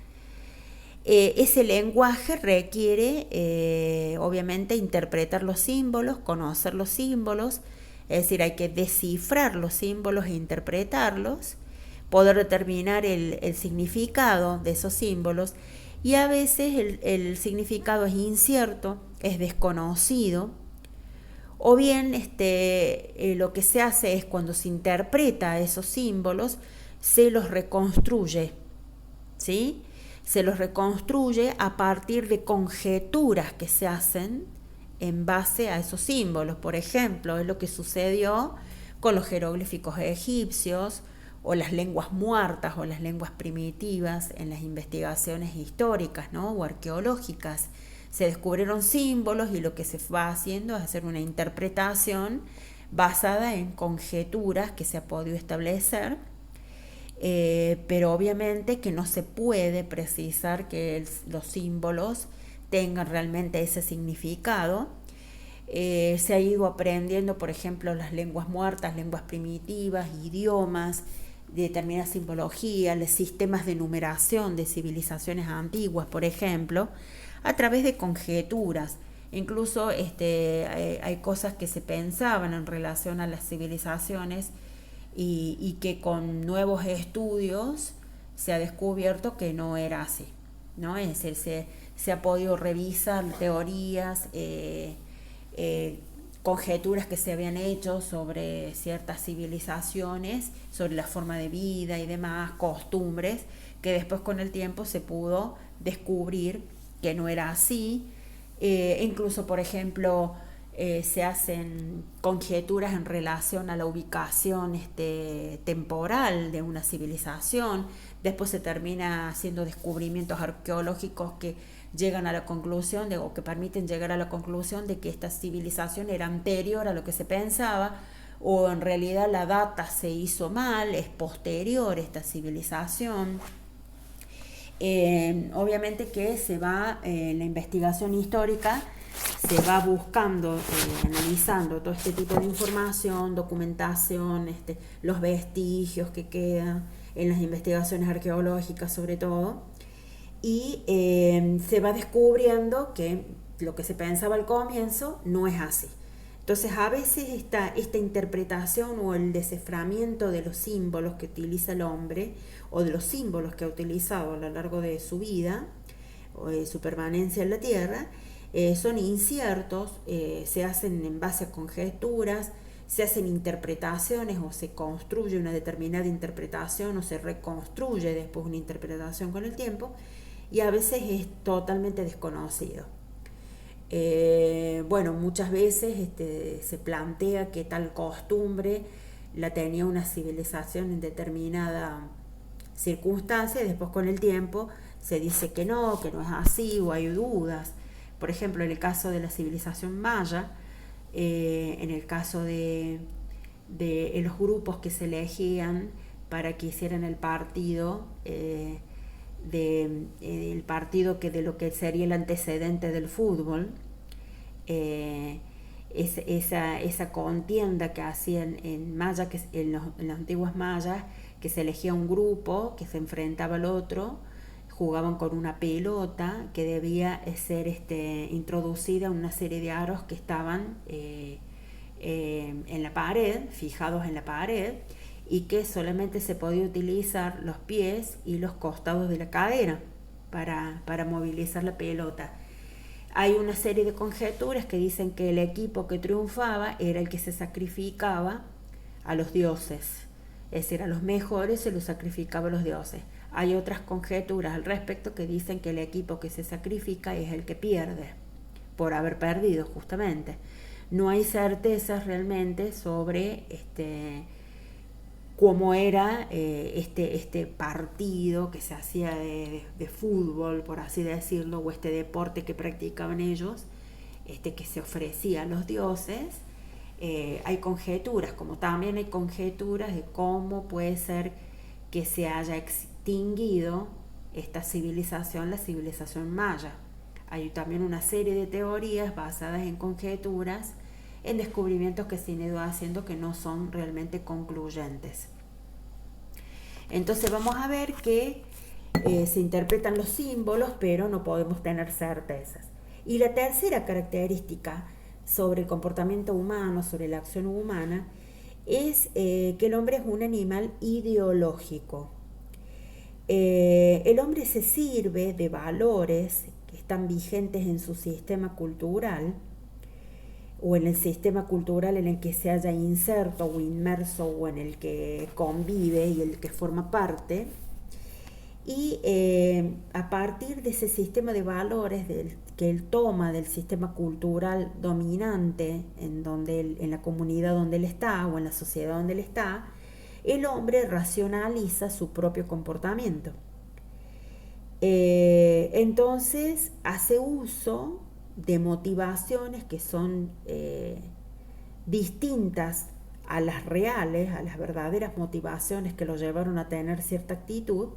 Ese lenguaje requiere obviamente interpretar los símbolos, conocer los símbolos, es decir, hay que descifrar los símbolos e interpretarlos, poder determinar el significado de esos símbolos, y a veces el significado es incierto, es desconocido, o bien lo que se hace es cuando se interpreta esos símbolos, se los reconstruye, ¿sí? Se los reconstruye a partir de conjeturas que se hacen en base a esos símbolos. Por ejemplo, es lo que sucedió con los jeroglíficos egipcios o las lenguas muertas o las lenguas primitivas en las investigaciones históricas, ¿no? O arqueológicas. Se descubrieron símbolos y lo que se va haciendo es hacer una interpretación basada en conjeturas que se ha podido establecer, pero obviamente que no se puede precisar que los símbolos tengan realmente ese significado. Se ha ido aprendiendo, por ejemplo, las lenguas muertas, lenguas primitivas, idiomas, determinadas simbologías, los sistemas de numeración de civilizaciones antiguas, por ejemplo, a través de conjeturas. Incluso hay cosas que se pensaban en relación a las civilizaciones y que con nuevos estudios se ha descubierto que no era así, ¿no? Es decir, se ha podido revisar teorías conjeturas que se habían hecho sobre ciertas civilizaciones, sobre la forma de vida y demás, costumbres, que después con el tiempo se pudo descubrir que no era así. Incluso, por ejemplo, se hacen conjeturas en relación a la ubicación temporal de una civilización. Después se termina haciendo descubrimientos arqueológicos que llegan a la conclusión o que permiten llegar a la conclusión de que esta civilización era anterior a lo que se pensaba, o en realidad la data se hizo mal, es posterior a esta civilización. Obviamente que se va, en la investigación histórica, se va buscando, analizando todo este tipo de información, documentación, los vestigios que quedan en las investigaciones arqueológicas sobre todo, y se va descubriendo que lo que se pensaba al comienzo no es así. Entonces a veces esta interpretación o el desciframiento de los símbolos que utiliza el hombre o de los símbolos que ha utilizado a lo largo de su vida o de su permanencia en la Tierra son inciertos, se hacen en base a conjeturas, se hacen interpretaciones o se construye una determinada interpretación o se reconstruye después una interpretación con el tiempo, y a veces es totalmente desconocido. Bueno, muchas veces se plantea que tal costumbre la tenía una civilización en determinada circunstancia, y después con el tiempo se dice que no es así, o hay dudas. Por ejemplo, en el caso de la civilización maya, en el caso de los grupos que se elegían para que hicieran el partido, el partido que de lo que sería el antecedente del fútbol, esa contienda que hacían en Maya, que en las antiguas mayas, que se elegía un grupo que se enfrentaba al otro, jugaban con una pelota que debía ser introducida en una serie de aros que estaban en la pared, fijados en la pared, y que solamente se podía utilizar los pies y los costados de la cadera para movilizar la pelota. Hay una serie de conjeturas que dicen que el equipo que triunfaba era el que se sacrificaba a los dioses, es decir, a los mejores se los sacrificaba a los dioses. Hay otras conjeturas al respecto que dicen que el equipo que se sacrifica es el que pierde, por haber perdido justamente. No hay certezas realmente sobre cómo era este partido que se hacía de fútbol, por así decirlo, o este deporte que practicaban ellos, que se ofrecía a los dioses. Hay conjeturas, como también hay conjeturas de cómo puede ser que se haya extinguido esta civilización, la civilización maya. Hay también una serie de teorías basadas en conjeturas, en descubrimientos que se han ido haciendo que no son realmente concluyentes. Entonces vamos a ver que se interpretan los símbolos, pero no podemos tener certezas. Y la tercera característica sobre el comportamiento humano, sobre la acción humana, es que el hombre es un animal ideológico. El hombre se sirve de valores que están vigentes en su sistema cultural, o en el sistema cultural en el que se haya inserto o inmerso, o en el que convive y el que forma parte, y a partir de ese sistema de valores que él toma del sistema cultural dominante en la comunidad donde él está o en la sociedad donde él está, el hombre racionaliza su propio comportamiento. Entonces hace uso de motivaciones que son distintas a las reales, a las verdaderas motivaciones que lo llevaron a tener cierta actitud.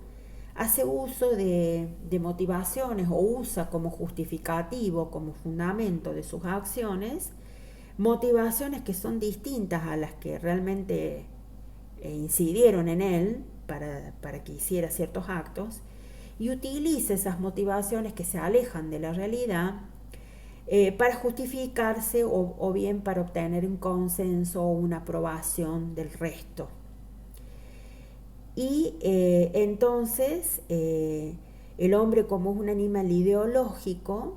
Hace uso de motivaciones, o usa como justificativo, como fundamento de sus acciones, motivaciones que son distintas a las que realmente incidieron en él para que hiciera ciertos actos, y utiliza esas motivaciones que se alejan de la realidad para justificarse, o bien para obtener un consenso o una aprobación del resto. Y entonces el hombre, como es un animal ideológico,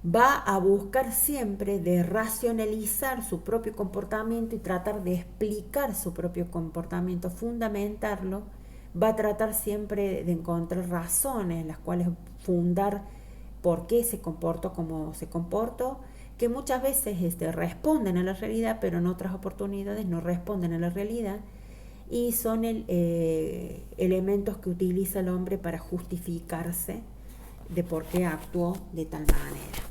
va a buscar siempre de racionalizar su propio comportamiento y tratar de explicar su propio comportamiento, fundamentarlo, va a tratar siempre de encontrar razones en las cuales fundar por qué se comportó como se comportó, que muchas veces responden a la realidad, pero en otras oportunidades no responden a la realidad, y son elementos que utiliza el hombre para justificarse de por qué actuó de tal manera.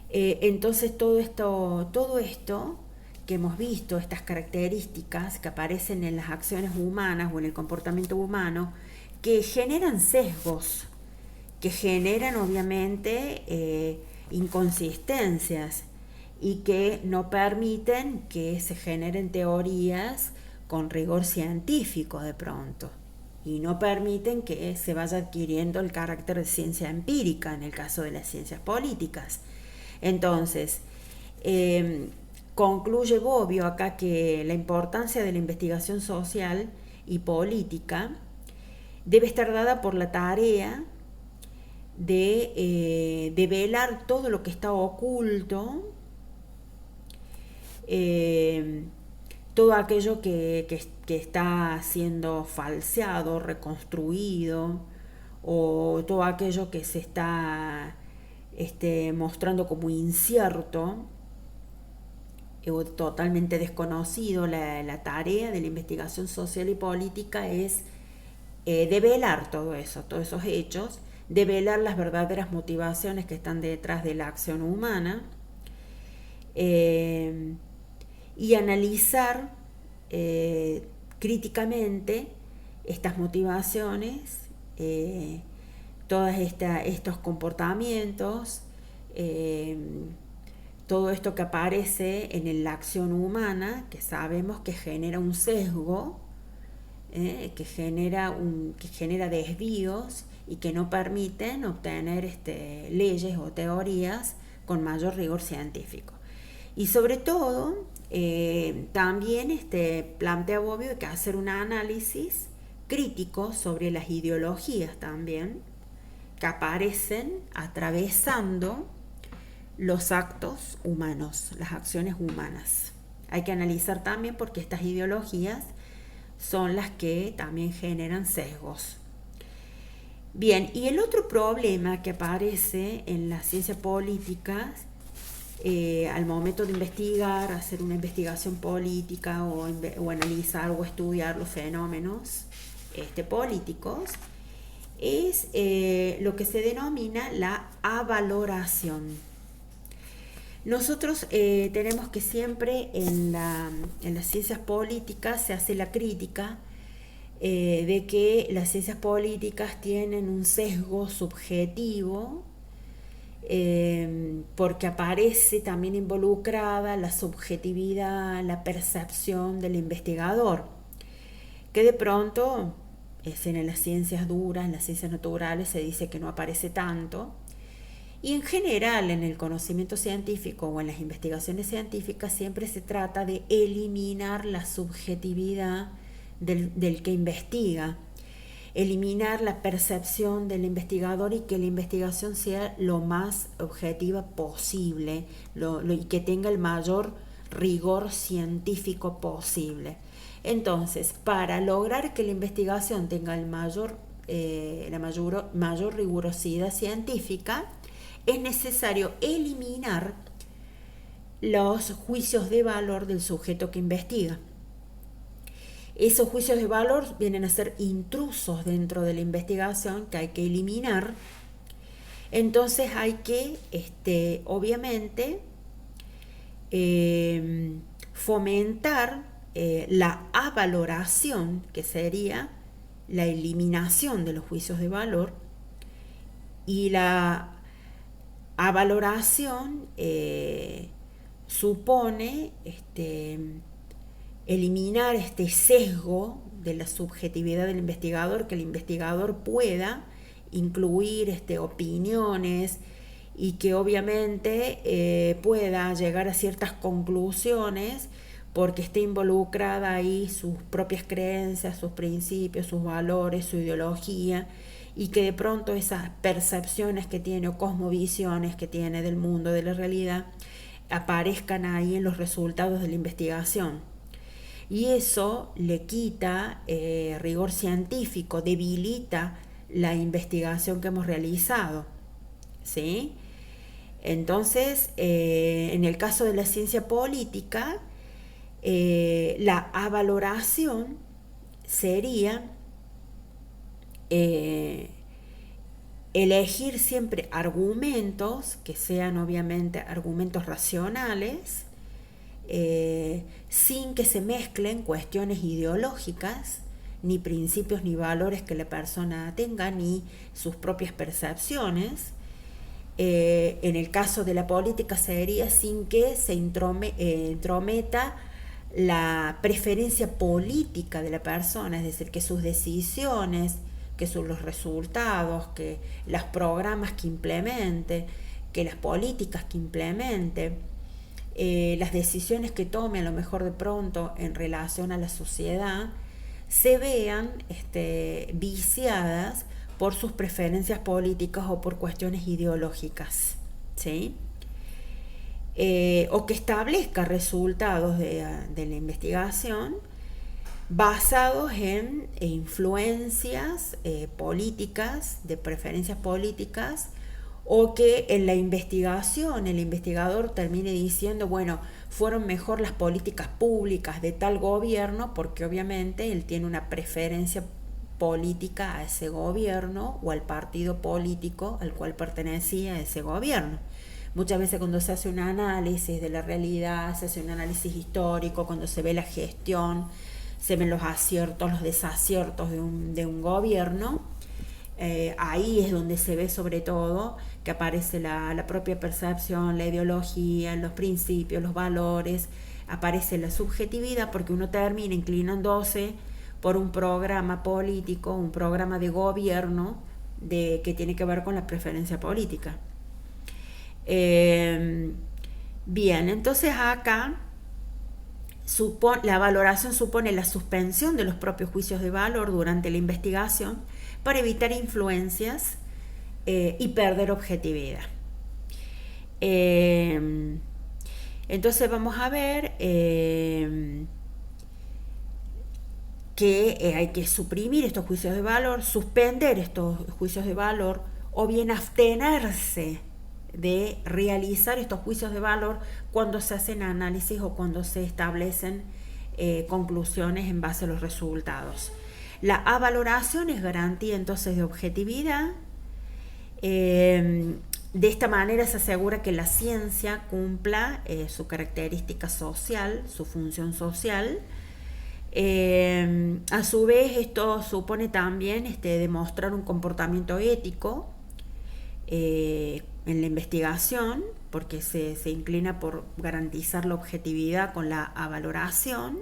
Entonces todo esto que hemos visto, estas características que aparecen en las acciones humanas o en el comportamiento humano, que generan sesgos, que generan obviamente inconsistencias y que no permiten que se generen teorías con rigor científico de pronto, y no permiten que se vaya adquiriendo el carácter de ciencia empírica en el caso de las ciencias políticas. Entonces, concluye Bobbio acá que la importancia de la investigación social y política debe estar dada por la tarea de velar todo lo que está oculto, todo aquello que está siendo falseado, reconstruido, o todo aquello que se está mostrando como incierto o totalmente desconocido. La tarea de la investigación social y política es develar todo eso, todos esos hechos, develar las verdaderas motivaciones que están detrás de la acción humana, y analizar críticamente estas motivaciones, todos estos comportamientos, todo esto que aparece en la acción humana, que sabemos que genera un sesgo, que genera desvíos y que no permiten obtener leyes o teorías con mayor rigor científico. Y sobre todo, también plantea Bobbio que hacer un análisis crítico sobre las ideologías también que aparecen atravesando los actos humanos, las acciones humanas. Hay que analizar también porque estas ideologías son las que también generan sesgos. Bien, y el otro problema que aparece en las ciencias políticas, al momento de investigar, hacer una investigación política o analizar o estudiar los fenómenos políticos, es lo que se denomina la avaloración. Nosotros tenemos que siempre en las ciencias políticas se hace la crítica de que las ciencias políticas tienen un sesgo subjetivo, porque aparece también involucrada la subjetividad, la percepción del investigador, que de pronto en las ciencias duras, en las ciencias naturales se dice que no aparece tanto. Y en general en el conocimiento científico o en las investigaciones científicas siempre se trata de eliminar la subjetividad del que investiga, eliminar la percepción del investigador y que la investigación sea lo más objetiva posible y que tenga el mayor rigor científico posible. Entonces, para lograr que la investigación tenga la mayor rigurosidad científica, es necesario eliminar los juicios de valor del sujeto que investiga. Esos juicios de valor vienen a ser intrusos dentro de la investigación que hay que eliminar. Entonces hay que, obviamente, fomentar la avaloración, que sería la eliminación de los juicios de valor, y la avaloración supone eliminar este sesgo de la subjetividad del investigador, que el investigador pueda incluir opiniones y que obviamente pueda llegar a ciertas conclusiones porque esté involucrada ahí sus propias creencias, sus principios, sus valores, su ideología, y que de pronto esas percepciones que tiene o cosmovisiones que tiene del mundo, de la realidad, aparezcan ahí en los resultados de la investigación. Y eso le quita rigor científico, debilita la investigación que hemos realizado, ¿sí? Entonces, en el caso de la ciencia política, la avaloración sería elegir siempre argumentos que sean obviamente argumentos racionales, sin que se mezclen cuestiones ideológicas, ni principios ni valores que la persona tenga, ni sus propias percepciones. En el caso de la política sería sin que se entrometa la preferencia política de la persona, es decir, que sus decisiones, que son los resultados, que los programas que implemente, que las políticas que implemente, las decisiones que tome a lo mejor de pronto en relación a la sociedad, se vean viciadas por sus preferencias políticas o por cuestiones ideológicas, ¿sí? O que establezca resultados de la investigación basados en influencias políticas, de preferencias políticas, o que en la investigación el investigador termine diciendo, bueno, fueron mejor las políticas públicas de tal gobierno porque obviamente él tiene una preferencia política a ese gobierno o al partido político al cual pertenecía ese gobierno. Muchas veces cuando se hace un análisis de la realidad, se hace un análisis histórico, cuando se ve la gestión, se ven los aciertos, los desaciertos de un gobierno, ahí es donde se ve sobre todo que aparece la propia percepción, la ideología, los principios, los valores, aparece la subjetividad porque uno termina inclinándose por un programa político, un programa de gobierno que tiene que ver con la preferencia política. Bien, entonces acá la valoración supone la suspensión de los propios juicios de valor durante la investigación para evitar influencias y perder objetividad. Entonces vamos a ver que hay que suprimir estos juicios de valor, suspender estos juicios de valor o bien abstenerse de realizar estos juicios de valor cuando se hacen análisis o cuando se establecen conclusiones en base a los resultados. La avaloración es garantía entonces de objetividad. De esta manera se asegura que la ciencia cumpla su característica social, su función social. A su vez esto supone también demostrar un comportamiento ético en la investigación, porque se inclina por garantizar la objetividad con la avaloración,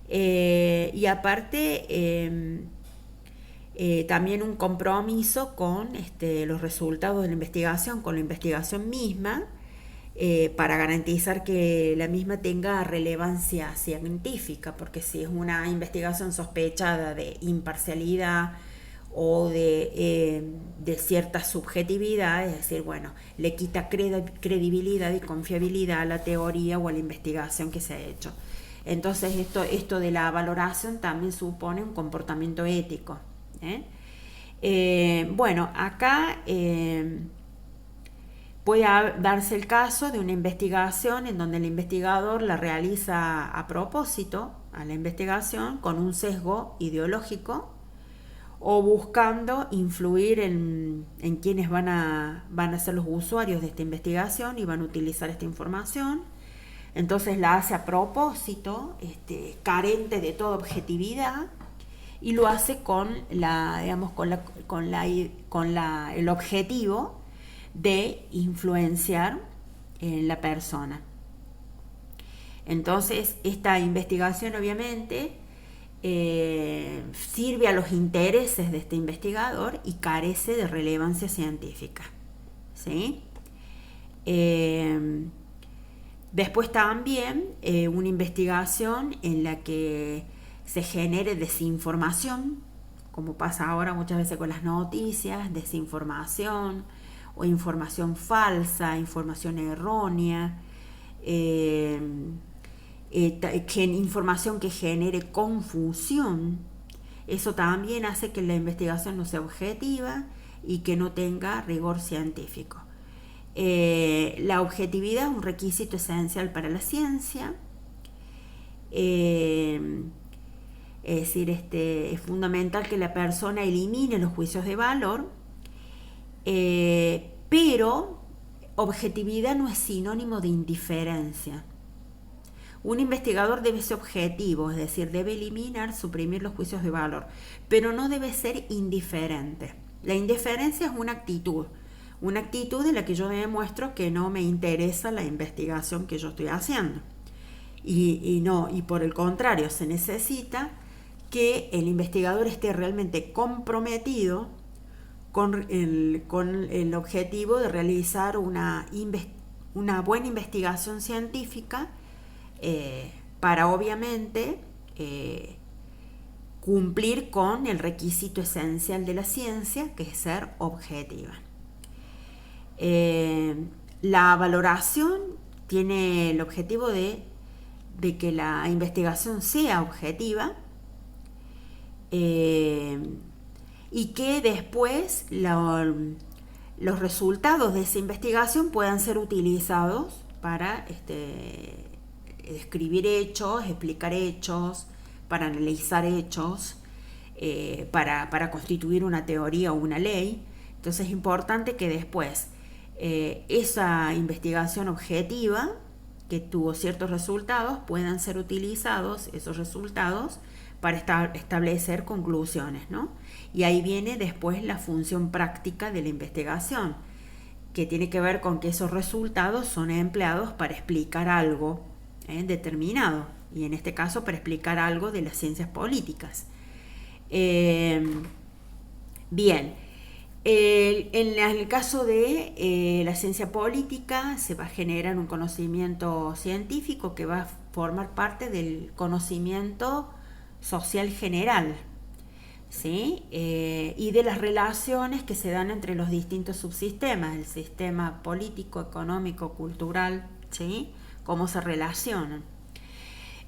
y aparte también un compromiso con los resultados de la investigación, con la investigación misma, para garantizar que la misma tenga relevancia científica, porque si es una investigación sospechada de imparcialidad o de cierta subjetividad, es decir, bueno, le quita credibilidad y confiabilidad a la teoría o a la investigación que se ha hecho. Entonces esto de la valoración también supone un comportamiento ético. Bueno, acá puede darse el caso de una investigación en donde el investigador la realiza a propósito a la investigación con un sesgo ideológico o buscando influir en quienes van a ser los usuarios de esta investigación y van a utilizar esta información. Entonces la hace a propósito, carente de toda objetividad, y lo hace con el objetivo de influenciar en la persona. Entonces esta investigación obviamente sirve a los intereses de este investigador y carece de relevancia científica, ¿sí? Después también una investigación en la que se genere desinformación como pasa ahora muchas veces con las noticias, desinformación o información falsa, información errónea, eh, información que genere confusión. Eso también hace que la investigación no sea objetiva y que no tenga rigor científico. La objetividad es un requisito esencial para la ciencia. Es decir, es fundamental que la persona elimine los juicios de valor, pero objetividad no es sinónimo de indiferencia. Un investigador debe ser objetivo, es decir, debe eliminar, suprimir los juicios de valor, pero no debe ser indiferente. La indiferencia es una actitud en la que yo demuestro que no me interesa la investigación que yo estoy haciendo. Y por el contrario, se necesita que el investigador esté realmente comprometido con el objetivo de realizar una buena investigación científica, para obviamente cumplir con el requisito esencial de la ciencia, que es ser objetiva. La valoración tiene el objetivo de que la investigación sea objetiva, y que después los resultados de esa investigación puedan ser utilizados para describir hechos, explicar hechos, para analizar hechos, para constituir una teoría o una ley. Entonces es importante que después esa investigación objetiva que tuvo ciertos resultados puedan ser utilizados, esos resultados, para establecer conclusiones, ¿no? Y ahí viene después la función práctica de la investigación, que tiene que ver con que esos resultados son empleados para explicar algo determinado, y en este caso para explicar algo de las ciencias políticas. Bien, en el caso de la ciencia política se va a generar un conocimiento científico que va a formar parte del conocimiento social general, ¿sí? Y de las relaciones que se dan entre los distintos subsistemas, el sistema político, económico, cultural, ¿sí? Cómo se relacionan.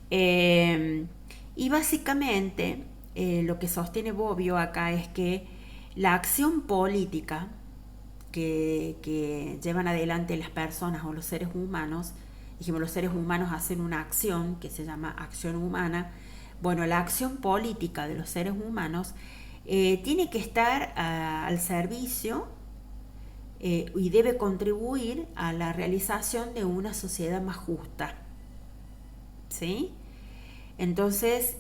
Y básicamente lo que sostiene Bobbio acá es que la acción política que llevan adelante las personas o los seres humanos, dijimos, los seres humanos hacen una acción que se llama acción humana. Bueno, la acción política de los seres humanos tiene que estar al servicio y debe contribuir a la realización de una sociedad más justa, ¿sí? Entonces,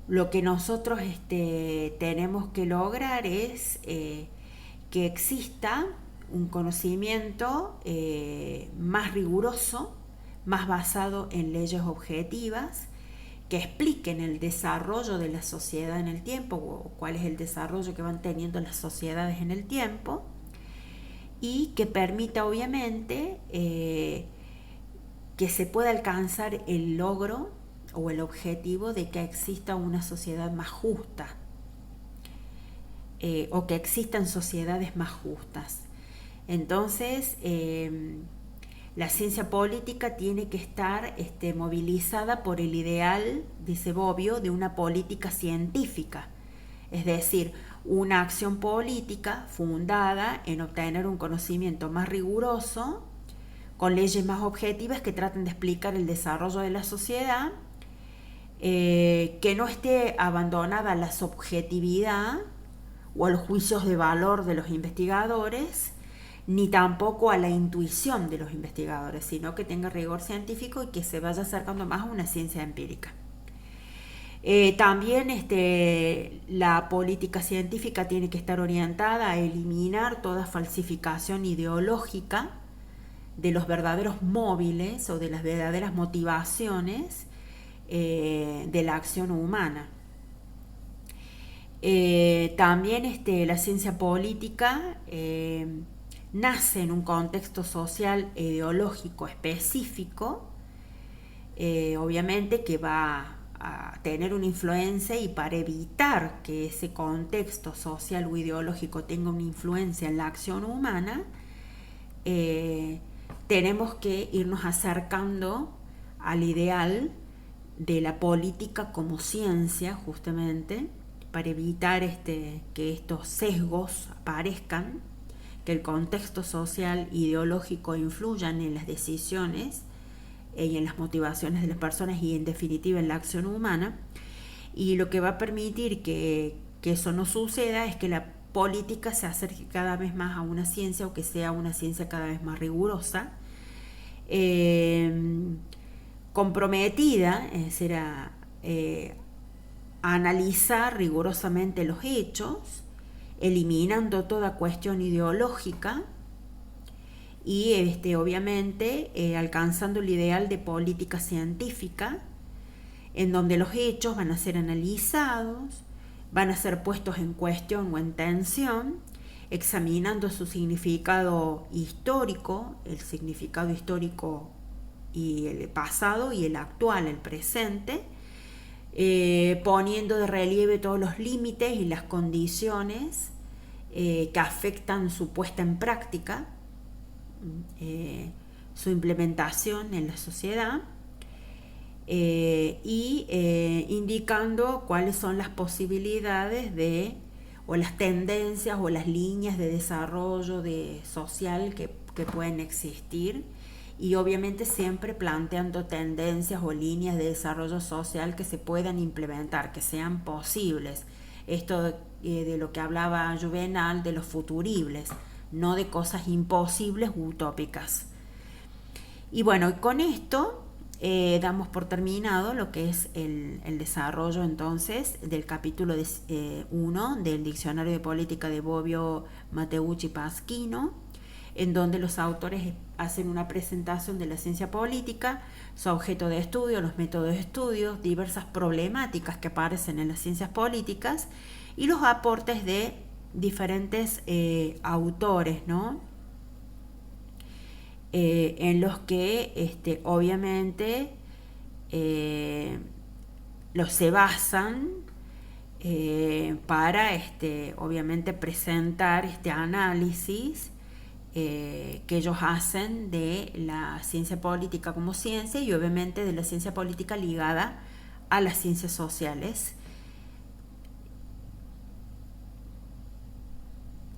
lo que nosotros tenemos que lograr es que exista un conocimiento más riguroso, más basado en leyes objetivas, que expliquen el desarrollo de la sociedad en el tiempo, o cuál es el desarrollo que van teniendo las sociedades en el tiempo, y que permita obviamente que se pueda alcanzar el logro o el objetivo de que exista una sociedad más justa, o que existan sociedades más justas. Entonces, la ciencia política tiene que estar movilizada por el ideal, dice Bobbio, de una política científica, es decir, una acción política fundada en obtener un conocimiento más riguroso, con leyes más objetivas que traten de explicar el desarrollo de la sociedad, que no esté abandonada a la subjetividad o a los juicios de valor de los investigadores, ni tampoco a la intuición de los investigadores, sino que tenga rigor científico y que se vaya acercando más a una ciencia empírica. También la política científica tiene que estar orientada a eliminar toda falsificación ideológica de los verdaderos móviles o de las verdaderas motivaciones de la acción humana. También la ciencia política nace en un contexto social e ideológico específico, obviamente que va a tener una influencia, y para evitar que ese contexto social o ideológico tenga una influencia en la acción humana, tenemos que irnos acercando al ideal de la política como ciencia, justamente, para evitar que estos sesgos aparezcan, que el contexto social ideológico influyan en las decisiones y en las motivaciones de las personas y en definitiva en la acción humana. Y lo que va a permitir que eso no suceda es que la política se acerque cada vez más a una ciencia, o que sea una ciencia cada vez más rigurosa, comprometida, es decir, a analizar rigurosamente los hechos, eliminando toda cuestión ideológica y obviamente alcanzando el ideal de política científica, en donde los hechos van a ser analizados, van a ser puestos en cuestión o en tensión, examinando su significado histórico, el significado histórico y el pasado y el actual, el presente, poniendo de relieve todos los límites y las condiciones que afectan su puesta en práctica, su implementación en la sociedad, y indicando cuáles son las posibilidades o las tendencias o las líneas de desarrollo social que pueden existir, y obviamente siempre planteando tendencias o líneas de desarrollo social que se puedan implementar, que sean posibles. Esto de lo que hablaba Juvenal, de los futuribles, no de cosas imposibles u utópicas. Y bueno, con esto damos por terminado lo que es el desarrollo entonces del capítulo 1 del Diccionario de Política de Bobbio, Matteucci y Pasquino, en donde los autores hacen una presentación de la ciencia política, su objeto de estudio, los métodos de estudio, diversas problemáticas que aparecen en las ciencias políticas y los aportes de diferentes autores, ¿no? En los que obviamente los se basan para obviamente presentar este análisis que ellos hacen de la ciencia política como ciencia, y obviamente de la ciencia política ligada a las ciencias sociales,